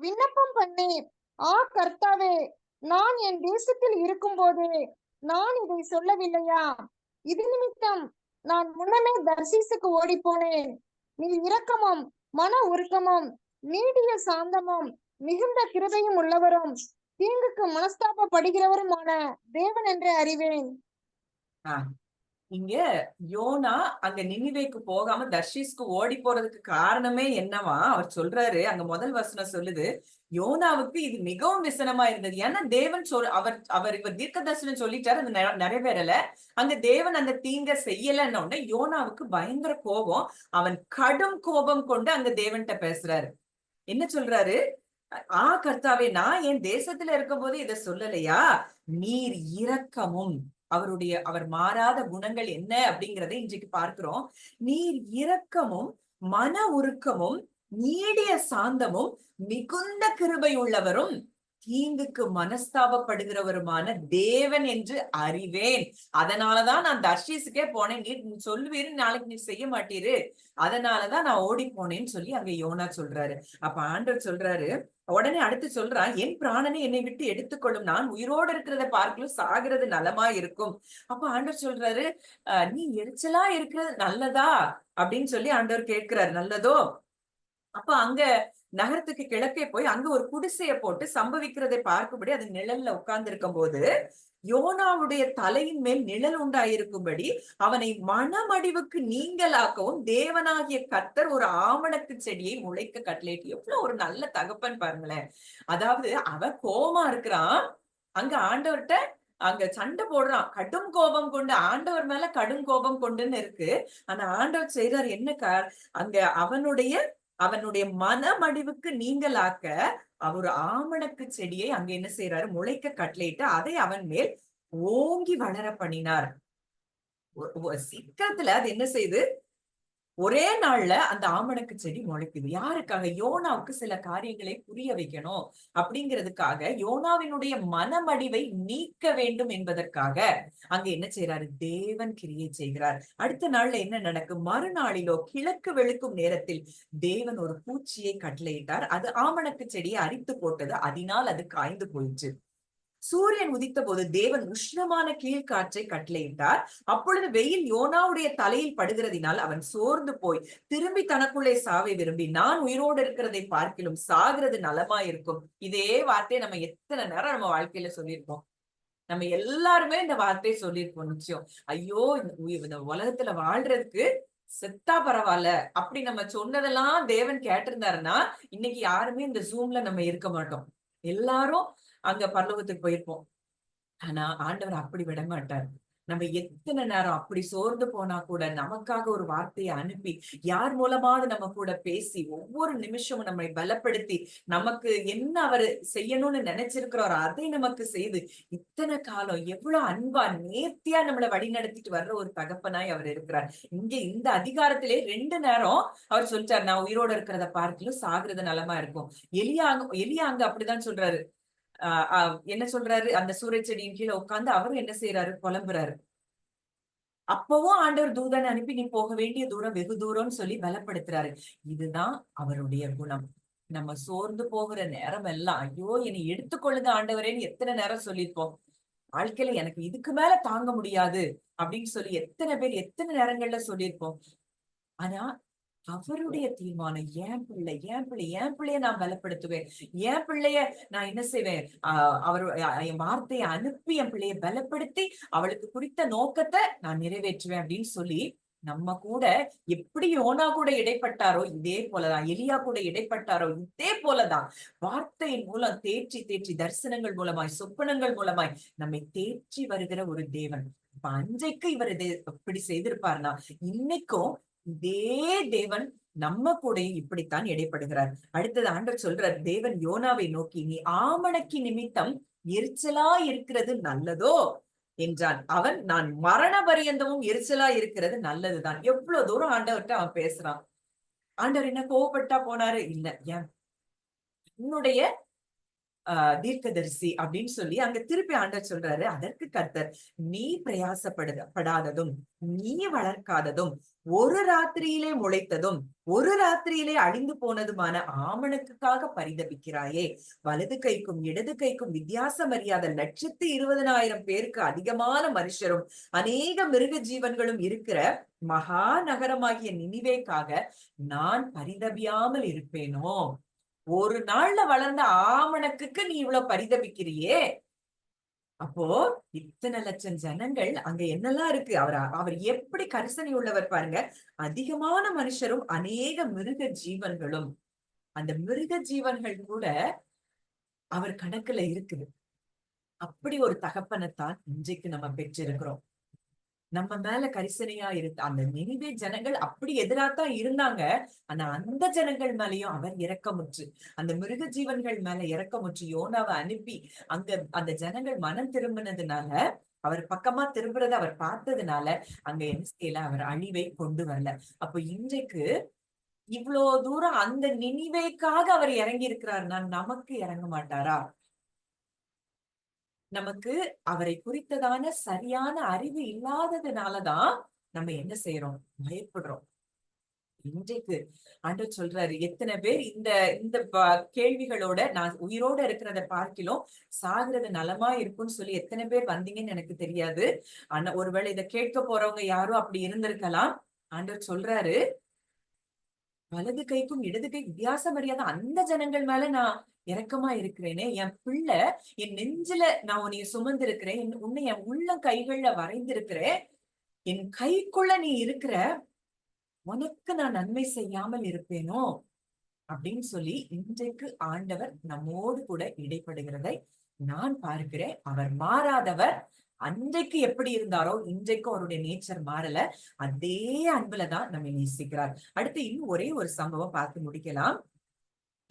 விண்ணப்பம் பண்ணி, கர்த்தாவே, நான் என் தேசத்தில் இருக்கும் போதே நான் இதை சொல்லவில்லையா? இது நிமித்தம் நான் முன்னமே தர்சீசுக்கு ஓடி போனேன். நீ இரக்கமும் மன உருக்கமும் நீடிய சாந்தமும் மிகுந்த கிருபையும் உள்ளவரும் தீங்குக்கு மனஸ்தாபப்படுகிறவருமான தேவன் என்று அறிவேன். இங்க யோனா அங்க நினிவேக்கு போகாம தர்ஷீஸ்க்கு ஓடி போறதுக்கு காரணமே என்னவா அவர் சொல்றாரு. அங்க முதல் வசனம் சொல்லுது, யோனாவுக்கு இது மிகவும் விசனமா இருந்தது. ஏன்னா தேவன் இவர் தீர்க்க தரிசனம் சொல்லிட்டாரு, அது நிறைவேறல. அங்க தேவன் அந்த தீங்க செய்யலன்னு உடனே யோனாவுக்கு பயங்கர கோபம். அவன் கடும் கோபம் கொண்டு அங்க தேவன்கிட்ட பேசுறாரு. என்ன சொல்றாரு, கர்த்தாவே, நான் என் தேசத்துல இருக்கும் போது இதை சொல்லலையா? நீர் இரக்கமும், அவர் மாறாத குணங்கள் என்ன அப்படிங்கறத இன்றைக்கு பார்க்கிறோம். நீர் இரக்கமும் மன உருக்கமும் நீடிய சாந்தமும் மிகுந்த கிருபை உள்ளவரும் தீங்குக்கு மனஸ்தாபப்படுகிறவருமான தேவன் என்று அறிவேன். அதனாலதான் நான் தர்ஷீஸுக்கே போனேன். நீர் சொல்லுவீரு, நாளைக்கு நீர் செய்ய மாட்டீரு, அதனாலதான் நான் ஓடி போனேன்னு சொல்லி அங்க யோனா சொல்றாரு. அப்ப ஆண்டவர் சொல்றாரு, உடனே அடுத்து சொல்றான், என் பிராணனை என்னை விட்டு எடுத்துக்கொள்ளும், நான் உயிரோடு இருக்கிறத பார்க்கலும் சாகிறது நலமா இருக்கும். அப்ப ஆண்டவர் சொல்றாரு, நீ எரிச்சலா இருக்கிறது நல்லதா அப்படின்னு சொல்லி ஆண்டவர் கேட்கிறாரு. நல்லதோ? அப்ப அங்க நகரத்துக்கு கிழக்கே போய் அங்க ஒரு குடிசைய போட்டு சம்பவிக்கிறதை பார்க்கும்படி அது நிழல்ல உட்கார்ந்து இருக்கும் போது யோனாவுடைய தலையின் மேல் நிழல் உண்டாயிருக்கும்படி அவனை மனமடிவுக்கு நீங்களாக்கவும் தேவனாகிய கர்த்தர் ஒரு ஆமணக்கு செடியை முளைக்க கட்டளையிட்டு. எவ்வளவு ஒரு நல்ல தகப்பன் பாருங்களேன். அதாவது அவன் கோபமா இருக்கிறான், அங்க ஆண்டவர்கிட்ட அங்க சண்டை போடுறான், கடும் கோபம் கொண்டு, ஆண்டவர் மேல கடும் கோபம் கொண்டுன்னு இருக்கு. ஆனா ஆண்டவர் செய்றார் என்ன, அங்க அவனுடைய மனமடிவுக்கு நீங்களாக்க அவர் ஆமணக்கு செடியை அங்க என்ன செய்யறாரு, முளைக்க கட்டளையிட்டு அதை அவன் மேல் ஓங்கி வளர பண்ணினார். சீக்கிரத்துல அது என்ன செய்யுது, ஒரே நாள்ல அந்த ஆமணக்கு செடி முளைக்குது. யாருக்காக? யோனாவுக்கு சில காரியங்களை புரிய வைக்கணும் அப்படிங்கிறதுக்காக, யோனாவினுடைய மனமடிவை நீக்க வேண்டும் என்பதற்காக அங்க என்ன செய்யறாரு, தேவன் கிரியை செய்கிறார். அடுத்த நாள்ல என்ன நடக்கும், மறுநாளிலோ கிழக்கு வெளுக்கும் நேரத்தில் தேவன் ஒரு பூச்சியை கட்டளையிட்டார். அது ஆமணக்கு செடியை அரித்து போட்டது, அதனால் அது காய்ந்து போயிற்று. சூரியன் உதித்த போது தேவன் உஷ்ணமான கீழ்காற்றை கட்டளையிட்டார். அப்பொழுது வெயில் யோனாவுடைய தலையில் படுகிறதினால் அவன் சோர்ந்து போய் திரும்பி தனக்குள்ளே சாவை விரும்பி, நான் உயிரோடு இருக்கிறதை பார்க்கிலும் சாகிறது நலமா இருக்கும். இதே வார்த்தையை நம்ம எத்தனை நேரம் நம்ம வாழ்க்கையில சொல்லியிருப்போம். நம்ம எல்லாருமே இந்த வார்த்தையை சொல்லியிருப்போம் நிச்சயம். ஐயோ, இந்த உலகத்துல வாழ்றதுக்கு செத்தா பரவாயில்ல அப்படி நம்ம சொன்னதெல்லாம் தேவன் கேட்டிருந்தாருன்னா இன்னைக்கு யாருமே இந்த ஜூம்ல நம்ம இருக்க மாட்டோம், எல்லாரும் அங்க பரலோகத்துக்கு போயிருப்போம். ஆனா ஆண்டவர் அப்படி விட மாட்டார். நம்ம எத்தனை நேரம் அப்படி சோர்ந்து போனா கூட நமக்காக ஒரு வார்த்தையை அனுப்பி யார் மூலமாவது நம்ம கூட பேசி ஒவ்வொரு நிமிஷமும் நம்மை பலப்படுத்தி நமக்கு என்ன அவர் செய்யணும்னு நினைச்சிருக்கிறோம் அதை நமக்கு செய்து இத்தனை காலம் எவ்வளவு அன்பா நேர்த்தியா நம்மளை வழிநடத்திட்டு வர்ற ஒரு தகப்பனாய் அவர் இருக்கிறார். இங்க இந்த அதிகாரத்திலே 2 நேரம் அவர் சொல்லிட்டார், நான் உயிரோட இருக்கிறத பார்க்கலும் சாகுறது நலமா இருக்கும். எலியா அங்க அப்படிதான் சொல்றாரு. என்ன சொல்றாரு, அந்த சூறை செடியின் கீழே உட்கார்ந்து அவரும் என்ன செய்யறாரு, புலம்புறாரு. அப்பவும் ஆண்டவர் தூதனை அனுப்பி நீ போக வேண்டிய தூரம் வெகு தூரம்னு சொல்லி பலப்படுத்துறாரு. இதுதான் அவருடைய குணம். நம்ம சோர்ந்து போகிற நேரம் எல்லாம், ஐயோ என்னை எடுத்துக்கொள்ளுது ஆண்டவரேன்னு எத்தனை நேரம் சொல்லியிருப்போம். வாழ்க்கையில எனக்கு இதுக்கு மேல தாங்க முடியாது அப்படின்னு சொல்லி எத்தனை பேர் எத்தனை நேரங்கள்ல சொல்லியிருப்போம். ஆனா அவருடைய தீர்மானம், என் பிள்ளை என் பிள்ளை என் பிள்ளைய நான் பலப்படுத்துவேன், என் பிள்ளைய நான் என்ன செய்வேன், அவர் என் வார்த்தையை அனுப்பி என் பிள்ளைய பலப்படுத்தி அவளுக்கு குறித்த நோக்கத்தை நான் நிறைவேற்றுவேன் அப்படின்னு சொல்லி நம்ம கூட எப்படி யோனா கூட இடைப்பட்டாரோ இதே போலதான், எலியா கூட இடைப்பட்டாரோ இதே போலதான், வார்த்தையின் மூலம் தேற்றி தேற்றி தரிசனங்கள் மூலமாய் சொப்பனங்கள் மூலமாய் நம்மை தேற்றி வருகிற ஒரு தேவன். இப்ப அன்றைக்கு இவர் இது இப்படி செய்திருப்பார்னா இன்னைக்கும் இதே தேவன் நம்ம கூடயும் இப்படித்தான் இடைப்படுகிறார். அடுத்தது ஆண்டவர் சொல்றார், தேவன் யோனாவை நோக்கி, நீ ஆமணக்கு நிமித்தம் எரிச்சலா இருக்கிறது நல்லதோ என்றான். அவன், நான் மரண பரியந்தமும் எரிச்சலா இருக்கிறது நல்லதுதான். எவ்வளவு தூரம் ஆண்டவர்கிட்ட அவன் பேசுறான். ஆண்டவர் என்ன கோவப்பட்டா போனாரு? இல்ல, ஏன் உன்னுடைய தீர்க்கதரிசி அப்படின்னு சொல்லி அங்க திருப்பி ஆண்டவர் சொல்றாரு. அதற்கு கர்த்தர், நீ பிரயாசப்படாததும் நீ வளர்க்காததும் ஒரு ராத்திரியிலே முளைத்ததும் ஒரு ராத்திரியிலே அழிந்து போனதுமான ஆமணக்குக்காக பரிதபிக்கிறாயே, வலது கைக்கும் இடது கைக்கும் வித்தியாசம் அறியாத 120,000 பேருக்கு அதிகமான மனுஷரும் அநேக மிருக ஜீவன்களும் இருக்கிற மகா நகரமாகிய நினிவேக்காக நான் பரிதபியாமல் இருப்பேனோ? ஒரு நாள்ல வளர்ந்த ஆமணக்குக்கு நீ இவ்வளவு பரிதபிக்கிறியே, அப்போ இத்தனை லட்சம் ஜனங்கள் அங்க என்னெல்லாம் இருக்கு, அவர் எப்படி கரிசனை உள்ளவர் பாருங்க. அதிகமான மனுஷரும் அநேக மிருக ஜீவன்களும், அந்த மிருக ஜீவன்கள் கூட அவர் கணக்குல இருக்குது. அப்படி ஒரு தகப்பனைத்தான் இன்றைக்கு நம்ம பெற்றிருக்கிறோம். நம்ம மேல கரிசனையா இருக்கு. அந்த நினிவே ஜனங்கள் அப்படி எதிராத்தான் இருந்தாங்க. ஆனா அந்த ஜனங்கள் மேலயும் அவர் இரக்கமுற்று, அந்த மிருக ஜீவன்கள் மேல இரக்கமுற்று யோனாவை அனுப்பி அங்க அந்த ஜனங்கள் மனம் திரும்பினதுனால, அவர் பக்கமா திரும்புறத அவர் பார்த்ததுனால அங்க என்ன செய்யல, அவர் அழிவை கொண்டு வரல. அப்ப இன்றைக்கு இவ்வளவு தூரம் அந்த நினிவேக்காக அவர் இறங்கி இருக்கிறாருன்னா நமக்கு இறங்க மாட்டாரா? நமக்கு அவரை குறித்ததான சரியான அறிவு இல்லாததுனாலதான் நம்ம என்ன செய்யறோம், பயப்படுறோம். இன்றைக்கு ஆண்டவர் சொல்றாரு, எத்தனை பேர் இந்த இந்த கேள்விகளோட நான் உயிரோட இருக்கிறத பார்க்கிலும் சாகுறது நலமா இருக்கும்னு சொல்லி எத்தனை பேர் வந்தீங்கன்னு எனக்கு தெரியாது. ஆனா ஒருவேளை இதை கேட்க போறவங்க யாரும் அப்படி இருந்திருக்கலாம். ஆண்டவர் சொல்றாரு, வலது கைக்கும் இடது கை வித்தியாசம் அறியாத அந்த ஜனங்கள் மேல நான் இரக்கமா இருக்கிறேனே, என் பிள்ளை என் நெஞ்சில நான் உன்னைய சுமந்து இருக்கிறேன், உன்னை என் உள்ள கைகள்ல வரைந்திருக்கிறேன், என் கைக்குள்ள நீ இருக்கிற, உனக்கு நான் நன்மை செய்யாமல் இருப்பேனோ அப்படின்னு சொல்லி இன்றைக்கு ஆண்டவர் நம்மோடு கூட இடைப்படுகிறதை நான் பார்க்கிறேன். அவர் மாறாதவர். அன்றைக்கு எப்படி இருந்தாரோ இன்றைக்கும் அவருடைய நேச்சர் மாறல. அதே அன்புலதான் நம்ம நேசிக்கிறார். அடுத்து இன்னும் ஒரே ஒரு சம்பவம் பார்த்து முடிக்கலாம்.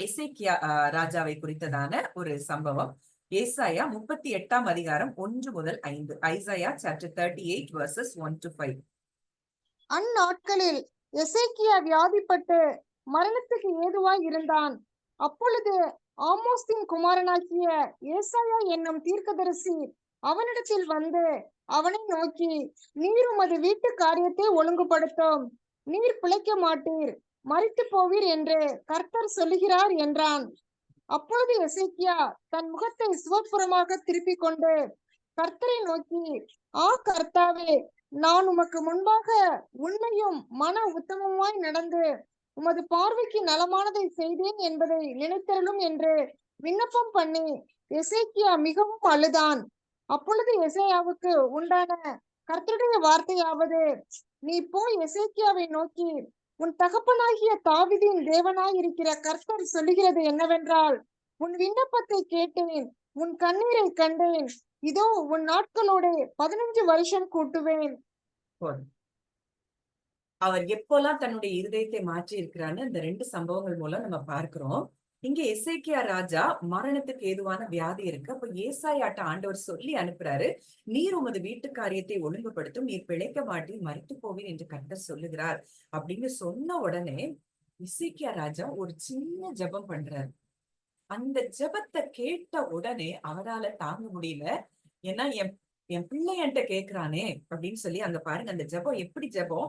எசேக்கியா ராஜாவை குறித்ததான ஒரு சம்பவம். ஏசாயா 38 அதிகாரம் 1 முதல் 5. Isaiah chapter 38 verses 1 to 5. அந்நாட்களில் எசேக்கியா வியாதிப்பட்டு மரணத்துக்கு ஏதுவாய் இருந்தான். அப்பொழுது ஆமோஸின் குமாரனாகிய ஏசாயா என்னும் தீர்க்கதரிசி அவனிடத்தில் வந்து அவனை நோக்கி, நீர் உமது வீட்டு காரியத்தை ஒழுங்குபடுத்தும், நீர் பிழைக்க மாட்டீர், மரித்து போவீர் என்று கர்த்தர் சொல்லுகிறார் என்றான். அப்பொழுது எசேக்கியா தன் முகத்தை சிவப்புறமாக திருப்பிக் கொண்டு கர்த்தரை நோக்கி, கர்த்தாவே, நான் உமக்கு முன்பாக உண்மையும் மன உத்தமமாய் நடந்து உமது பார்வைக்கு நலமானதை செய்தேன் என்பதை நினைத்தருளும் என்று விண்ணப்பம் பண்ணி எசேக்கியா மிகவும் அழுதான். அப்பொழுது எசேயாவுக்கு உண்டான கர்த்தருடைய வார்த்தையாவது, நீ போய் எசேக்கியாவை நோக்கி, உன் தகப்பனாகிய தாவீதின் தேவனாய் இருக்கிற கர்த்தர் சொல்லுகிறது என்னவென்றால், உன் விண்ணப்பத்தை கேட்டேன், உன் கண்ணீரை கண்டேன், இதோ உன் நாட்களோட 15 வருஷம் கூட்டுவேன். அவர் எப்போல்லாம் தன்னுடைய இருதயத்தை மாற்றி இருக்கிறான்னு இந்த 2 சம்பவங்கள் மூலம் நம்ம பார்க்கிறோம். இங்க எசேக்கியா ராஜா மரணத்துக்கு ஏதுவான வியாதி இருக்கு. அப்ப ஏசாயாட்ட ஆண்டவர் சொல்லி அனுப்புறாரு, நீர் உமது வீட்டு காரியத்தை ஒழுங்குபடுத்தும், நீர் பிழைக்க மாட்டீர், மரித்து போவீர் என்று கர்த்தர் சொல்லுகிறார் அப்படின்னு சொன்ன உடனே எசேக்கியா ராஜா ஒரு சின்ன ஜெபம் பண்றாரு. அந்த ஜெபத்தை கேட்ட உடனே அவரால தாங்க முடியல. ஏன்னா என் என் பிள்ளை என்கிட்ட கேக்குறானே அப்படின்னு சொல்லி அங்க பாருங்க அந்த ஜெபம் எப்படி ஜெபம்.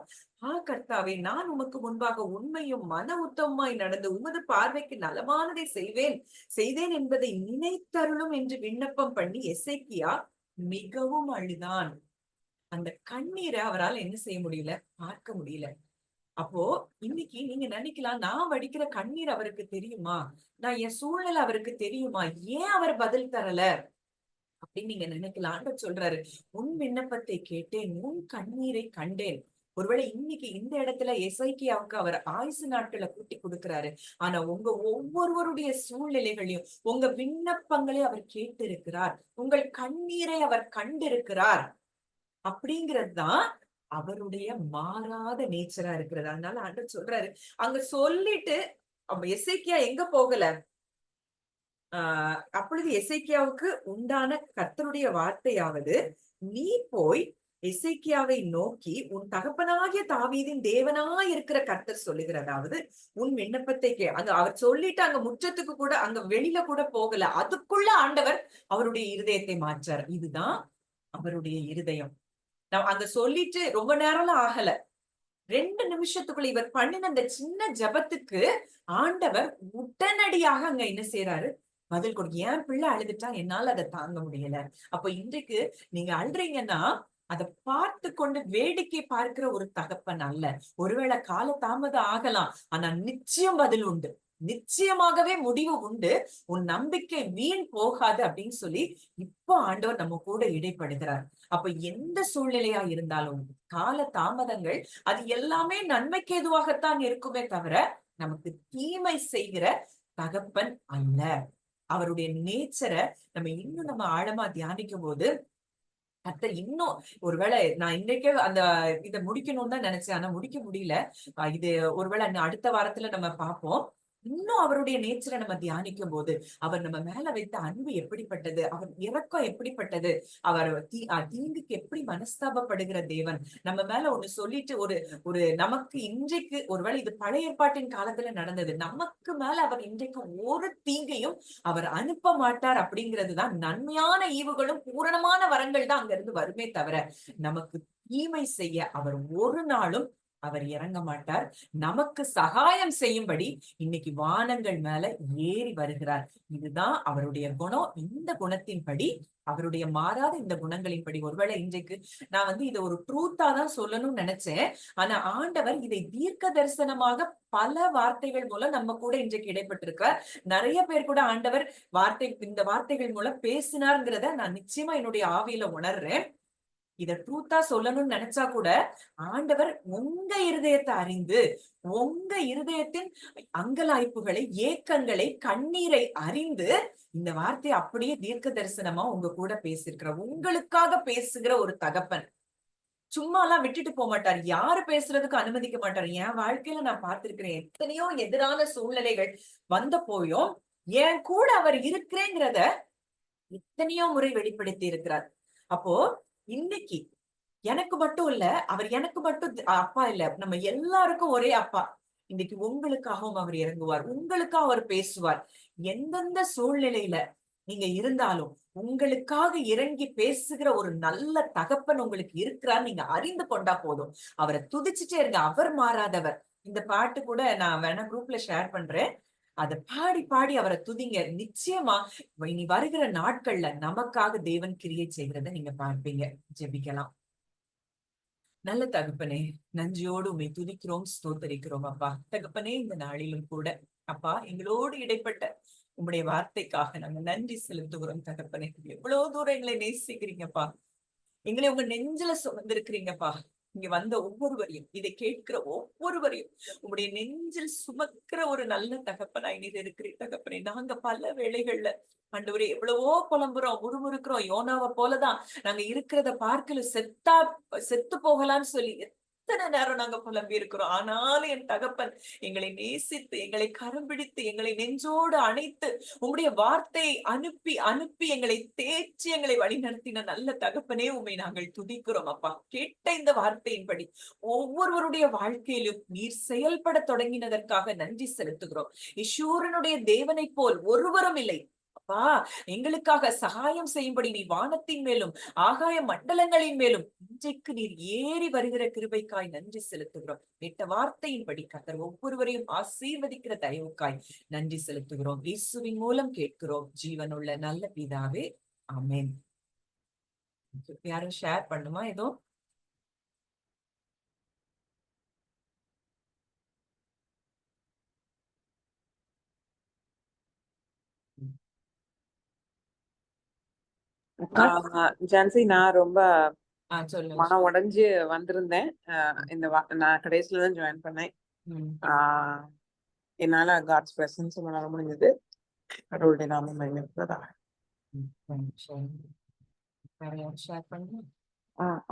கர்த்தாவே, நான் உமக்கு முன்பாக உண்மையும் மன உத்தமமாய் நடந்து உமது பார்வைக்கு நலமானதை செய்தேன் என்பதை நினைத்தருளும் என்று விண்ணப்பம் பண்ணி எசேக்கியா மிகவும் அழுதான். அந்த கண்ணீரை அவரால் என்ன செய்ய முடியல, பார்க்க முடியல. அப்போ இன்னைக்கு நீங்க நினைக்கலாம், நான் வடிக்கிற கண்ணீர் அவருக்கு தெரியுமா, நான் என் சூழ்நிலை அவருக்கு தெரியுமா, ஏன் அவர் பதில் தரல அப்படின்னு நீங்க நினைக்கலாம். ஆண்டவர் சொல்றாரு, உன் விண்ணப்பத்தை கேட்டேன், உன் கண்ணீரை கண்டேன். ஒருவேளை இன்னைக்கு இந்த இடத்துல எசேக்கியாவுக்கு அவர் ஆயுசு நாட்களை கூட்டி கொடுக்கிறாரு. ஆனா உங்க ஒவ்வொருவருடைய சூழ்நிலைகளையும் உங்க விண்ணப்பங்களை அவர் கேட்டு இருக்கிறார், உங்கள் கண்ணீரை அவர் கண்டிருக்கிறார். அப்படிங்கிறது தான் அவருடைய மாறாத நேச்சரா இருக்கிறது. அதனால ஆண்டவர் சொல்றாரு, அங்க சொல்லிட்டு எசேக்கியா எங்க போகல. அப்பொழுது எசேக்கியாவுக்கு உண்டான கர்த்தருடைய வார்த்தையாவது, நீ போய் எசேக்கியாவை நோக்கி உன் தகப்பனாகிய தாவீதின் தேவனாய் இருக்கிற கர்த்தர் சொல்லுகிறதாவது, உன் விண்ணப்பத்தை அங்க அவர் சொல்லிட்டு அங்க முற்றத்துக்கு கூட அங்க வெளியில கூட போகல. அதுக்குள்ள ஆண்டவர் அவருடைய இருதயத்தை மாற்றார். இதுதான் அவருடைய இருதயம். நான் அங்க சொல்லிட்டு ரொம்ப நேரம்லாம் ஆகல, 2 நிமிஷத்துக்குள்ள இவர் பண்ணின அந்த சின்ன ஜபத்துக்கு ஆண்டவர் உடனடியாக அங்க என்ன செய்யறாரு, பதில் கொடுக்க. என் பிள்ளை அழுதுட்டா என்னால அதை தாங்க முடியல. அப்ப இன்றைக்கு நீங்க அழுறீங்கன்னா அதை பார்த்து கொண்டு வேடிக்கை பார்க்கிற ஒரு தகப்பன் அல்ல. ஒருவேளை கால தாமதம் ஆகலாம், ஆனா நிச்சயம் பதில் உண்டு, நிச்சயமாகவே முடிவு உண்டு. உன் நம்பிக்கை வீண் போகாது அப்படின்னு சொல்லி இப்போ ஆண்டவர் நம்ம கூட இடைப்படுகிறார். அப்ப எந்த சூழ்நிலையா இருந்தாலும் கால தாமதங்கள் அது எல்லாமே நன்மைக்கு ஏதுவாகத்தான் இருக்குமே தவிர நமக்கு தீமை செய்கிற தகப்பன் அல்ல. அவருடைய நேச்சரை நம்ம ஆழமா தியானிக்கும் போது கர்த்தர் இன்னும், ஒருவேளை நான் இன்றைக்கே அந்த இதை முடிக்கணும்னு தான் நினைச்சேன், ஆனா முடிக்க முடியல. இது ஒருவேளை அடுத்த வாரத்துல நம்ம பார்ப்போம். இன்னும் அவருடைய நேச்சரை நம்ம தியானிக்கும் போது அவர் நம்ம மேல வைத்த அன்பு எப்படிப்பட்டது, அவர் இரக்கம் எப்படிப்பட்டது, அவர் தீங்குக்கு எப்படி மனஸ்தாபப்படுகிற தேவன். நம்ம மேல ஒண்ணு சொல்லிட்டு ஒரு நமக்கு இன்றைக்கு ஒருவேளை இது பழைய ஏற்பாட்டின் காலத்துல நடந்தது, நமக்கு மேல அவர் இன்றைக்கு ஒரு தீங்கையும் அவர் அனுப்ப மாட்டார். அப்படிங்கிறதுதான் நன்மையான ஈவுகளும் பூரணமான வரங்கள் தான் அங்க இருந்து வருமே தவிர நமக்கு தீமை செய்ய அவர் ஒரு நாளும் அவர் இறங்க மாட்டார். நமக்கு சகாயம் செய்யும்படி இன்னைக்கு வானங்கள் மேல ஏறி வருகிறார். இதுதான் அவருடைய குணம். இந்த குணத்தின்படி, அவருடைய மாறாத இந்த குணங்களின்படி, ஒருவேளை இன்றைக்கு நான் இதை ஒரு ட்ரூத்தா தான் சொல்லணும்னு நினைச்சேன், ஆனா ஆண்டவர் இதை தீர்க்க தரிசனமாக பல வார்த்தைகள் மூலம் நம்ம கூட இன்றைக்கு இடைப்பட்டிருக்கிறார். நிறைய பேர் கூட ஆண்டவர் இந்த வார்த்தைகள் மூலம் பேசினார்ங்கிறத நான் நிச்சயமா என்னுடைய ஆவியில உணர்றேன். இத ட்ரூத்தா சொல்லணும்னு நினைச்சா கூட ஆண்டவர் உங்க இருதயத்தை அறிந்து, உங்க இருதயத்தின் அங்கலாய்ப்புகளை, ஏக்கங்களை, கண்ணீரை அறிந்து இந்த வார்த்தையை அப்படியே தீர்க்க தரிசனமா உங்க கூட பேசியிருக்கிறார். உங்களுக்காக பேசுகிற ஒரு தகப்பன் சும்மா எல்லாம் விட்டுட்டு போக மாட்டார். யாரு பேசுறதுக்கு அனுமதிக்க மாட்டார். என் வாழ்க்கையில நான் பார்த்திருக்கிறேன், எத்தனையோ எதிரான சூழ்நிலைகள் வந்த போயும் என் கூட அவர் இருக்கிறேங்கிறத எத்தனையோ முறை வெளிப்படுத்தி இருக்கிறார். அப்போ இன்னைக்கு எனக்கு மட்டும் இல்ல, அவர் எனக்கு மட்டும் அப்பா இல்ல, நம்ம எல்லாருக்கும் ஒரே அப்பா. இன்னைக்கு உங்களுக்காகவும் அவர் இறங்குவார், உங்களுக்காக அவர் பேசுவார். எந்தெந்த சூழ்நிலையில நீங்க இருந்தாலும் உங்களுக்காக இறங்கி பேசுகிற ஒரு நல்ல தகப்பன் உங்களுக்கு இருக்கிறார். நீங்க அறிந்து கொண்டா போதும். அவரை துதிச்சுட்டே இருங்க, அவர் மாறாதவர். இந்த பாட்டு கூட நான் வேணா குரூப்ல ஷேர் பண்றேன். அதை பாடி பாடி அவரை துதிங்க. நிச்சயமா இனி வருகிற நாட்கள்ல நமக்காக தேவன் கிரியை செய்கிறத நீங்க பார்ப்பீங்க. ஜெபிக்கலாம். நல்ல தகப்பனே, நன்றியோடு உண்மை துதிக்கிறோம், ஸ்தோத்தரிக்கிறோம் அப்பா. தகப்பனே, இந்த நாளிலும் கூட அப்பா எங்களோடு இடைப்பட்ட உங்களுடைய வார்த்தைக்காக நாங்க நன்றி செலுத்துகிறோம். தகப்பனே, எவ்வளவு தூரம் எங்களை நேசிக்கிறீங்கப்பா, எங்களை உங்க நெஞ்சில சுமந்திருக்கிறீங்கப்பா. இங்க வந்த ஒவ்வொருவரையும், இதை கேட்கிற ஒவ்வொருவரையும் உங்களுடைய நெஞ்சில் சுமக்கிற ஒரு நல்ல தகப்பனாய் நீர் இருக்கிறீர். தகப்பனே, நாங்க பல வேளைகள்ல ஆண்டவரே எவ்வளவோ புலம்புறோம், முறுமுறுக்கிறோம். யோனாவை போலதான் நாங்க இருக்கிறத பார்க்கல, செத்து போகலான்னு சொல்லி எத்தனை நேரம் நாங்க புலம்பி இருக்கிறோம். ஆனாலும் என் தகப்பன் எங்களை நேசித்து, எங்களை கரம் பிடித்து, எங்களை நெஞ்சோடு அணைத்து, உங்களுடைய வார்த்தையை அனுப்பி அனுப்பி எங்களை தேய்ச்சி எங்களை வழிநடத்தின நல்ல தகப்பனே, உண்மை நாங்கள் துதிக்கிறோம் அப்பா. கேட்ட இந்த வார்த்தையின்படி ஒவ்வொருவருடைய வாழ்க்கையிலும் நீர் செயல்பட தொடங்கினதற்காக நன்றி செலுத்துகிறோம். ஈஸ்வரனுடைய தேவனை போல் ஒருவரும் இல்லை அப்பா எங்களுக்காக சகாயம் செய்யும்படி நீ வானத்தின் மேலும் ஆகாய மண்டலங்களின் மேலும் இன்றைக்கு நீர் ஏறி வருகிற கிருபைக்காய் நன்றி செலுத்துகிறோம். கேட்ட வார்த்தையின்படி கர்த்தர் ஒவ்வொருவரையும் ஆசீர்வதிக்கிற தயவுக்காய் நன்றி செலுத்துகிறோம். இயேசுவின் மூலம் கேட்கிறோம் ஜீவனுள்ள நல்ல பிதாவே, ஆமென். யாரும் ஷேர் பண்ணுமா ஏதோ? அக்கா ஜான்சி, நான் ரொம்ப சொல்லுங்க. மனம் உடைஞ்சு வந்திருந்தேன். இந்த நான் கடைசியில தான் ஜாயின் பண்ணேன். என்னால காட்ஸ் பிரசன்ஸ் உணர முடிஞ்சது. கடவுளுடைய நாமம் மகிமைப்படுவதாக. ஷேர் பண்ணுங்க.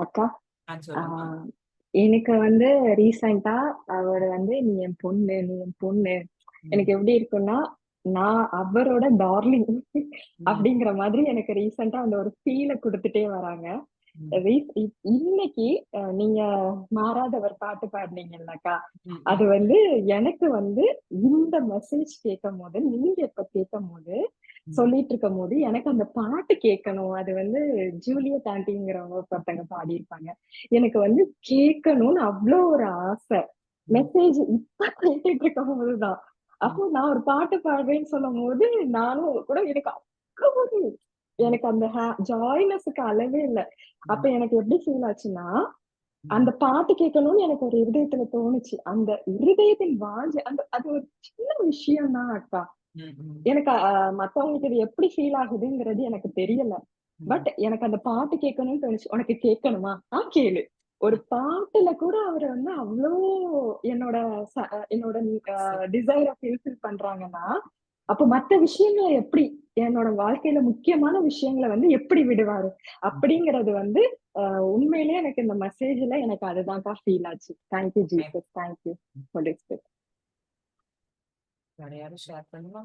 அக்கா சொல்லுங்க. எனக்கு வந்து ரீசெண்டா அவர் வந்து நீ என் பொண்ணு எனக்கு எப்படி இருக்குன்னா, நான் அவரோட டார்லிங் அப்படிங்கிற மாதிரி எனக்கு ரீசெண்டா அந்த ஒரு ஃபீலை கொடுத்துட்டே வராங்க. இன்னைக்கு நீங்க மாறாதவர் பாட்டு பாடுனீங்கல்லக்கா, அது வந்து எனக்கு வந்து இந்த மெசேஜ் கேட்கும் போது, நீங்க இப்ப கேட்கும் போது சொல்லிட்டு இருக்கும் போது எனக்கு அந்த பாட்டு கேட்கணும். அது வந்து ஜூலியட் ஆண்டிங்கிறவங்க ஒருத்தங்க பாடியிருப்பாங்க. எனக்கு வந்து கேட்கணும்னு அவ்வளோ ஒரு ஆசை. மெசேஜ் இப்ப கேட்டுட்டு இருக்கும் போதுதான். அப்போ நான் ஒரு பாட்டு பாடுறேன்னு சொல்லும் போது நானும் கூட எனக்கு அவ்வளோ ஒரு எனக்கு அந்த ஜாய்னஸுக்கு அளவே இல்லை. அப்ப எனக்கு எப்படி ஃபீல் ஆச்சுன்னா, அந்த பாட்டு கேட்கணும்னு எனக்கு ஒரு இருதயத்துல தோணுச்சு. அந்த இருதயத்தின் வாஞ்சை அது ஒரு சின்ன விஷயம் தான் அக்கா. எனக்கு மத்தவங்களுக்கு இது எப்படி ஃபீல் ஆகுதுங்கிறது எனக்கு தெரியல. பட் எனக்கு அந்த பாட்டு கேட்கணும்னு தோணுச்சு. உனக்கு கேட்கணுமா? கேளு. ஒரு பாட்டுல கூட அவர் வந்து அவ்வளோ என்னோட டிசைரை ஃபுல்ஃபில் பண்றாங்கன்னா, அப்ப மத்த விஷயங்களை எப்படி என்னோட வாழ்க்கையில முக்கியமான விஷயங்களை வந்து எப்படி விடுவாரு அப்படிங்கறது வந்து உண்மையிலேயே எனக்கு இந்த மெசேஜ்ல எனக்கு அதுதான்க்கா ஃபீல் ஆச்சு. Thank you Jesus, thank you Holy Spirit. யாரும் ஷேர் பண்ணுமா?